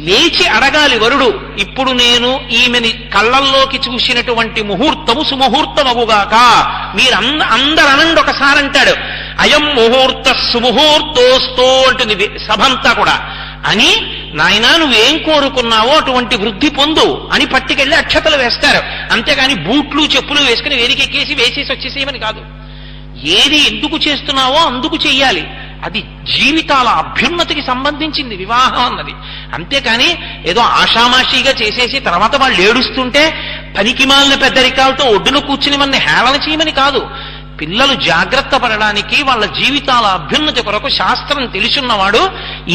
లేచి అడగాలి వరుడు, ఇప్పుడు నేను ఈమెని కళ్ళల్లోకి చూసినటువంటి ముహూర్తము సుముహూర్తమగుగాక. మీరు అందరు అనండి ఒకసారి అంటాడు, అయం ముహూర్త సుముహూర్తోస్తో అంటుంది సభంతా కూడా. అని నాయనా నువ్వేం కోరుకున్నావో అటువంటి వృద్ధి పొందు అని పట్టుకెళ్ళి అక్షతలు వేస్తారు. అంతేగాని బూట్లు చెప్పులు వేసుకుని వేదికెక్కేసి వేసేసి వచ్చేసేయమని కాదు. ఏది ఎందుకు చేస్తున్నావో అందుకు చెయ్యాలి. అది జీవితాల అభ్యున్నతికి సంబంధించింది వివాహం అన్నది. అంతేకాని ఏదో ఆషామాషీగా చేసేసి తర్వాత వాళ్ళు ఏడుస్తుంటే పనికిమాలిన పెద్దరికాలతో ఒడ్డున కూర్చుని మనని హేళన చేయమని కాదు. పిల్లలు జాగ్రత్త పడడానికి, వాళ్ళ జీవితాల అభ్యున్నతి కొరకు శాస్త్రం తెలుసున్నవాడు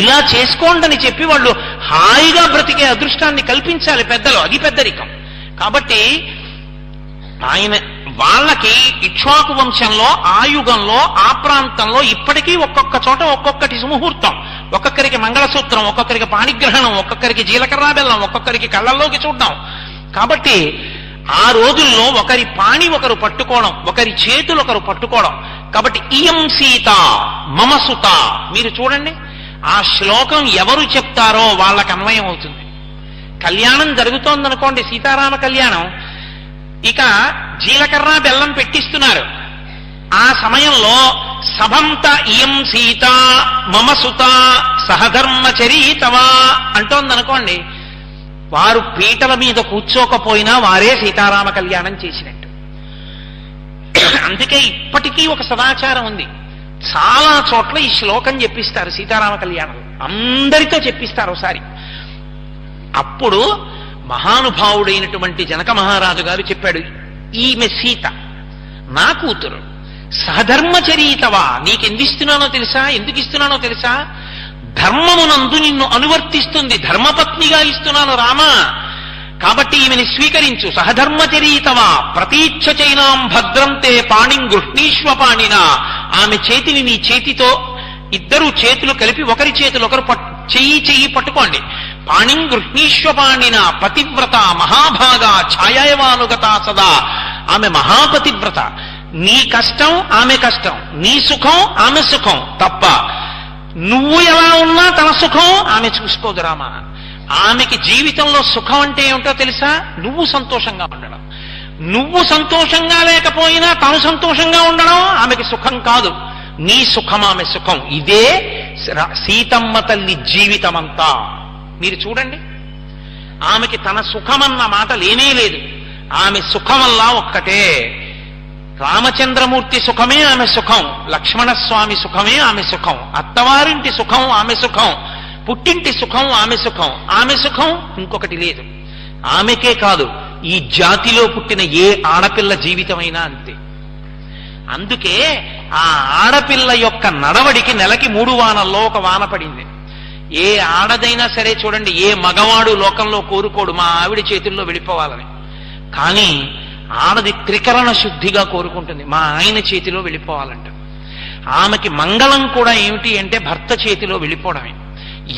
ఇలా చేసుకోండి చెప్పి వాళ్ళు హాయిగా బ్రతికే అదృష్టాన్ని కల్పించాలి పెద్దలు. అది పెద్దరికం. కాబట్టి ఆయన వాళ్ళకి ఇక్ష్వాకు వంశంలో ఆ యుగంలో ఆ ప్రాంతంలో ఇప్పటికీ ఒక్కొక్క చోట ఒక్కొక్కటి సుముహూర్తం. ఒక్కొక్కరికి మంగళసూత్రం, ఒక్కొక్కరికి పాణిగ్రహణం, ఒక్కొక్కరికి జీలకర్ర బెల్లం, ఒక్కొక్కరికి కళ్ళల్లోకి చూడడం. కాబట్టి ఆ రోజుల్లో ఒకరి పాణి ఒకరు పట్టుకోవడం, ఒకరి చేతులు ఒకరు పట్టుకోవడం. కాబట్టి ఇయం సీత మమ సుత. మీరు చూడండి, ఆ శ్లోకం ఎవరు చెప్తారో వాళ్ళకి అన్వయం అవుతుంది. కళ్యాణం జరుగుతోందనుకోండి, సీతారామ కళ్యాణం, ఇక జీలకర్ర బెల్లం పెట్టిస్తున్నారు. ఆ సమయంలో సభంత ఇయం సీత మమ సుత సహధర్మచరీతవా అంటోందనుకోండి, వారు పీటల మీద కూర్చోకపోయినా వారే సీతారామ కళ్యాణం చేసినట్టు. అందుకే ఇప్పటికీ ఒక సదాచారం ఉంది. చాలా చోట్ల ఈ శ్లోకం చెప్పిస్తారు సీతారామ కళ్యాణం, అందరితో చెప్పిస్తారు ఒకసారి. అప్పుడు మహానుభావుడైనటువంటి జనక మహారాజు గారు చెప్పాడు, ఈమె సీత నా కూతురు, సహధర్మచరీతవా. నీకెందిస్తున్నానో తెలుసా? ఎందుకు ఇస్తున్నానో తెలుసా? ధర్మమునందు నిన్ను అనువర్తిస్తుంది, ధర్మపత్నిగా ఇస్తున్నాను రామా. కాబట్టి ఈమెని స్వీకరించు. సహధర్మచరీతవా ప్రతీచ్ఛ చైనాం భద్రం తే పాణిం గృహ్ణీష్వ పాణినా. ఆమె చేతిని నీ చేతితో, ఇద్దరు చేతులు కలిపి ఒకరి చేతులు ఒకరు చెయ్యి పట్టుకోండి. పాణిం గృహ్ణీష్వ పాణినా పతివ్రత మహాభాగా ఛాయాయవానుగత సదా. ఆమె మహాపతివ్రత. నీ కష్టం ఆమె కష్టం, నీ సుఖం ఆమె సుఖం తప్ప నువ్వు ఎలా ఉన్నా తన సుఖం ఆమె చూసుకోదు రామా. ఆమెకి జీవితంలో సుఖం అంటే ఏమిటో తెలుసా? నువ్వు సంతోషంగా ఉండడం. నువ్వు సంతోషంగా లేకపోయినా తను సంతోషంగా ఉండడం ఆమెకి సుఖం కాదు. నీ సుఖం ఆమె సుఖం. ఇదే సీతమ్మ తల్లి జీవితమంతా. మీరు చూడండి, ఆమెకి తన సుఖమన్న మాట లేనే లేదు. ఆమె సుఖమల్లా ఒక్కటే. రామచంద్రమూర్తి సుఖమే ఆమె సుఖం, లక్ష్మణస్వామి సుఖమే ఆమె సుఖం, అత్తవారింటి సుఖం ఆమె సుఖం, పుట్టింటి సుఖం ఆమె సుఖం. ఆమె సుఖం ఇంకొకటి లేదు. ఆమెకే కాదు, ఈ జాతిలో పుట్టిన ఏ ఆడపిల్ల జీవితమైనా అంతే. అందుకే ఆ ఆడపిల్ల యొక్క నడవడికి నెలకి 3 వానల్లో ఒక వాన పడింది. ఏ ఆడదైనా సరే చూడండి, ఏ మగవాడు లోకంలో కోరుకోడు మా ఆవిడ చేతుల్లో వెళ్ళిపోవాలని. కానీ ఆడది త్రికరణ శుద్ధిగా కోరుకుంటుంది, మా ఆయన చేతిలో వెళ్ళిపోవాలంట. ఆమెకి మంగళం కూడా ఏమిటి అంటే భర్త చేతిలో వెళ్ళిపోవడమే.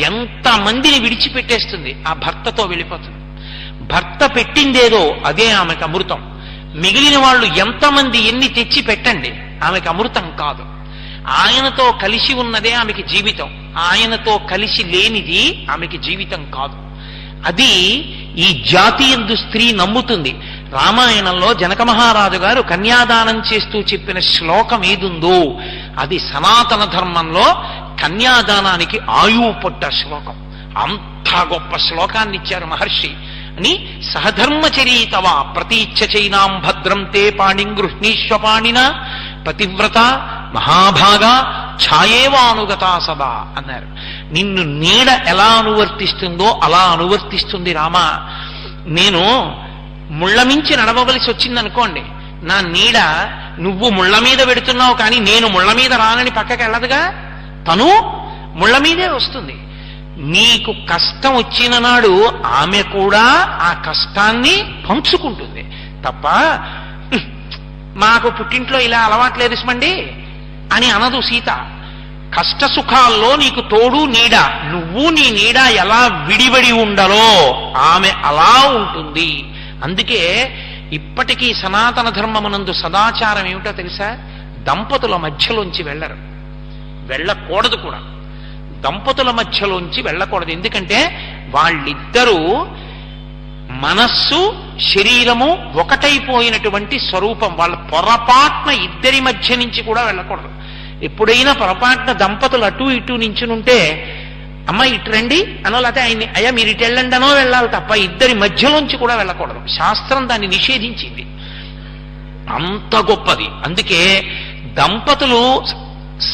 ఎంతమందిని విడిచిపెట్టేస్తుంది, ఆ భర్తతో వెళ్ళిపోతుంది. భర్త పెట్టిందేదో అదే ఆమెకు అమృతం. మిగిలిన వాళ్ళు ఎంతమంది ఎన్ని తెచ్చి పెట్టండి, ఆమెకు అమృతం కాదు. ఆయనతో కలిసి ఉన్నదే ఆమెకి జీవితం, ఆయనతో కలిసి లేనిది ఆమెకి జీవితం కాదు. అది ఈ జాతీయందు స్త్రీ నమ్ముతుంది. రామాయణంలో జనక మహారాజు గారు కన్యాదానం చేస్తూ చెప్పిన శ్లోకం ఏదుందో అది సనాతన ధర్మంలో కన్యాదానానికి ఆయువు పడ్డ శ్లోకం. అంత గొప్ప శ్లోకాన్ని ఇచ్చారు మహర్షి అని. సహధర్మచరీతవా ప్రతీచ్ఛ చైనాం భద్రం తే పాణిం గృహ్ణీష్వపాణిన పతివ్రత మహాభాగా ఛాయేవానుగతా సదా అన్నారు. నిన్ను నీడ ఎలా అనువర్తిస్తుందో అలా అనువర్తిస్తుంది రామా. నేను ముళ్ళమించి నడవవలసి వచ్చిందనుకోండి, నా నీడ నువ్వు ముళ్ళ మీద పెడుతున్నావు కానీ నేను ముళ్ళ మీద రానని పక్కకి వెళ్ళదుగా, తను ముళ్ళ మీదే వస్తుంది. నీకు కష్టం వచ్చిన నాడు ఆమె కూడా ఆ కష్టాన్ని పంచుకుంటుంది తప్ప మాకు పుట్టింట్లో ఇలా అలవాట్లేదు సుమండి అని అనదు సీత. కష్ట సుఖాల్లో నీకు తోడు నీడ, నువ్వు నీ నీడ ఎలా విడివడి ఉండలో ఆమె అలా ఉంటుంది. అందుకే ఇప్పటికీ సనాతన ధర్మమునందు సదాచారం ఏమిటో తెలుసా? దంపతుల మధ్యలోంచి వెళ్ళకూడదు కూడా. దంపతుల మధ్యలోంచి వెళ్ళకూడదు. ఎందుకంటే వాళ్ళిద్దరూ మనస్సు శరీరము ఒకటైపోయినటువంటి స్వరూపం. వాళ్ళ పొరపాటున ఇద్దరి మధ్య నుంచి కూడా వెళ్ళకూడదు. ఎప్పుడైనా పొరపాటున దంపతులు అటు ఇటు నించునుంటే అమ్మ ఇటు రండి అనో, లేకపోతే ఆయన్ని అయ్యా మీరు ఇటు వెళ్ళండి అనో వెళ్ళాలి తప్ప ఇద్దరి మధ్యలోంచి కూడా వెళ్ళకూడదు. శాస్త్రం దాన్ని నిషేధించింది. అంత గొప్పది. అందుకే దంపతులు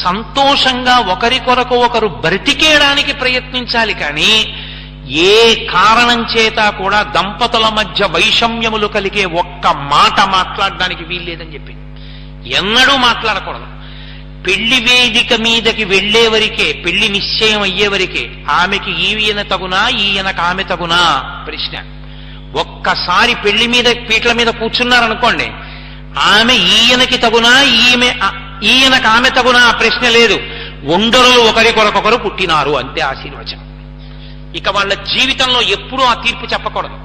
సంతోషంగా ఒకరికొరకు ఒకరు బ్రతికేయడానికి ప్రయత్నించాలి. కానీ ఏ కారణం చేత కూడా దంపతుల మధ్య వైషమ్యములు కలిగే ఒక్క మాట మాట్లాడడానికి వీల్లేదని చెప్పింది. ఎన్నడూ మాట్లాడకూడదు. పెళ్లి వేదిక మీదకి వెళ్లే వరకే, పెళ్లి నిశ్చయం అయ్యే వరకే ఆమెకి ఈయన తగునా ఈయనకు ఆమె తగునా ప్రశ్న. ఒక్కసారి పెళ్లి మీద పీటల మీద కూర్చున్నారనుకోండి, ఆమె ఈయనకి తగునా ఈయనకు ఆమె తగునా ప్రశ్న లేదు. ఒండరులు ఒకరికొరకొకరు పుట్టినారు అంతే ఆశీర్వచనం. ఇక వాళ్ళ జీవితంలో ఎప్పుడూ ఆ తీర్పు చెప్పకూడదు.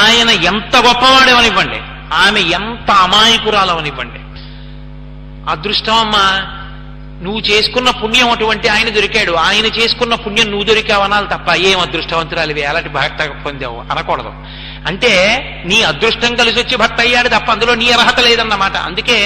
ఆయన ఎంత గొప్పవాడేవనివ్వండి, ఆమె ఎంత అమాయకురాలవనివ్వండి. అదృష్టం అమ్మా, నువ్వు చేసుకున్న పుణ్యం అటువంటి ఆయన దొరికాడు, ఆయన చేసుకున్న పుణ్యం నువ్వు దొరికావు అనాలి తప్ప ఏం అదృష్టవంతురాలివి అలాంటి భర్త పొందావు అనకూడదు. అంటే నీ అదృష్టం కలిసి వచ్చి భర్త అయ్యాడు తప్ప అందులో నీ అర్హత లేదన్నమాట. అందుకే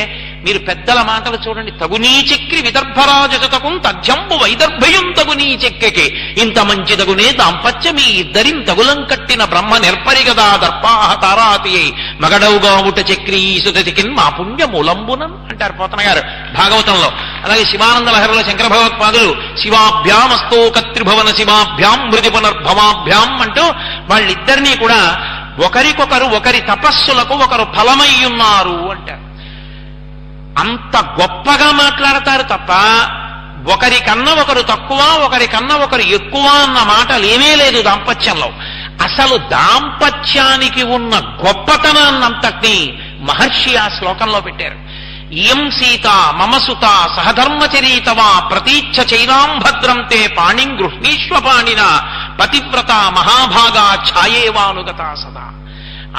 మీరు పెద్దల మాటలు చూడండి. తగునీ చక్రి విదర్భరాజతకు తథ్యంబు వైదర్భయం తగునీ చెక్కెకి ఇంత మంచి తగునే దాంపత్యమీ ఇద్దరిం తగులం కట్టిన బ్రహ్మ నిర్పరిగదా దర్పాహ తారాతి మగడవుగా ఉట చక్రీ సుతతికిన్ మా పుణ్య మూలంబునం అంటారు పోతన గారు భాగవతంలో. అలాగే శివానంద లహరిలో శంకర భగవత్పాదులు శివాభ్యామస్తో కత్రిభవన శివాభ్యాం మృతి పునర్భవాభ్యాం అంటూ వాళ్ళిద్దరినీ కూడా ఒకరికొకరు ఒకరి తపస్సులకు ఒకరు ఫలమయ్యున్నారు అంటారు. అంత గొప్పగా మాట్లాడతారు తప్ప ఒకరికన్నా ఒకరు తక్కువ ఒకరికన్నా ఒకరు ఎక్కువ అన్న మాట లేనే లేదు దాంపత్యంలో. అసలు దాంపత్యానికి ఉన్న గొప్పతనాన్నంతటినీ మహర్షి ఆ శ్లోకంలో పెట్టారు. ఇయం సీత మమ సుత సహధర్మచరీతవా ప్రతీచ్ఛ చైనాం భద్రం తే పాణిం గృహ్ణీష్వపాణిన పతివ్రత మహాభాగా ఛాయేవానుగతా సదా.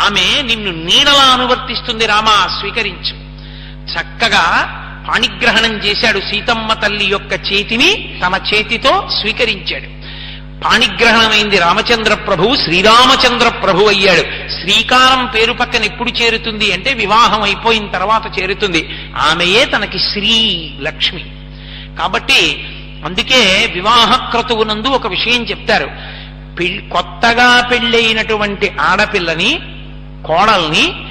ఆమె నిన్ను నీడలా అనువర్తిస్తుంది రామా, స్వీకరించు. చక్కగా పాణిగ్రహణం చేశాడు. సీతమ్మ తల్లి యొక్క చేతిని తన చేతితో స్వీకరించాడు. పాణిగ్రహణమైంది రామచంద్ర ప్రభువు, శ్రీరామచంద్ర ప్రభు అయ్యాడు. శ్రీకారం పేరు పక్కన ఎప్పుడు చేరుతుంది అంటే వివాహం అయిపోయిన తర్వాత చేరుతుంది. ఆమెయే తనకి శ్రీ లక్ష్మి. కాబట్టి అందుకే వివాహ క్రతువునందు ఒక విషయం చెప్తారు. కొత్తగా పెళ్ళైనటువంటి ఆడపిల్లని, కోడల్ని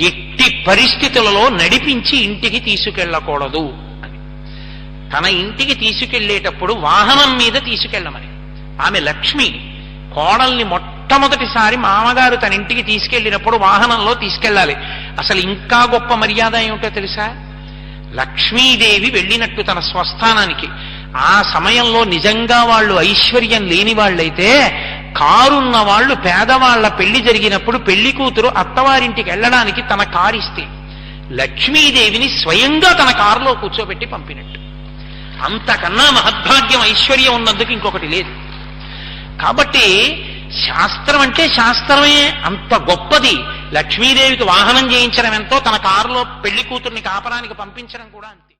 ఎట్టి పరిస్థితులలో నడిపించి ఇంటికి తీసుకెళ్ళకూడదు అని. తన ఇంటికి తీసుకెళ్లేటప్పుడు వాహనం మీద తీసుకెళ్ళమని. ఆమె లక్ష్మి. కోడల్ని మొట్టమొదటిసారి మామగారు తన ఇంటికి తీసుకెళ్లినప్పుడు వాహనంలో తీసుకెళ్ళాలి. అసలు ఇంకా గొప్ప మర్యాద ఏమిటో తెలుసా? లక్ష్మీదేవి వెళ్ళినట్టు తన స్వస్థానానికి. ఆ సమయంలో నిజంగా వాళ్ళు ఐశ్వర్యం లేని వాళ్ళైతే, కారున్న వాళ్ళు, పేదవాళ్ల పెళ్లి జరిగినప్పుడు పెళ్లి కూతురు అత్తవారింటికి వెళ్ళడానికి తన కారు ఇస్తే లక్ష్మీదేవిని స్వయంగా తన కారులో కూర్చోబెట్టి పంపినట్టు. అంతకన్నా మహద్భాగ్యం, ఐశ్వర్యం ఉన్నందుకు ఇంకొకటి లేదు. కాబట్టి శాస్త్రం అంటే శాస్త్రమే అంత గొప్పది. లక్ష్మీదేవికి వాహనం చేయించడం ఎంతో, తన కారులో పెళ్లి కూతుర్ని కాపరానికి పంపించడం కూడా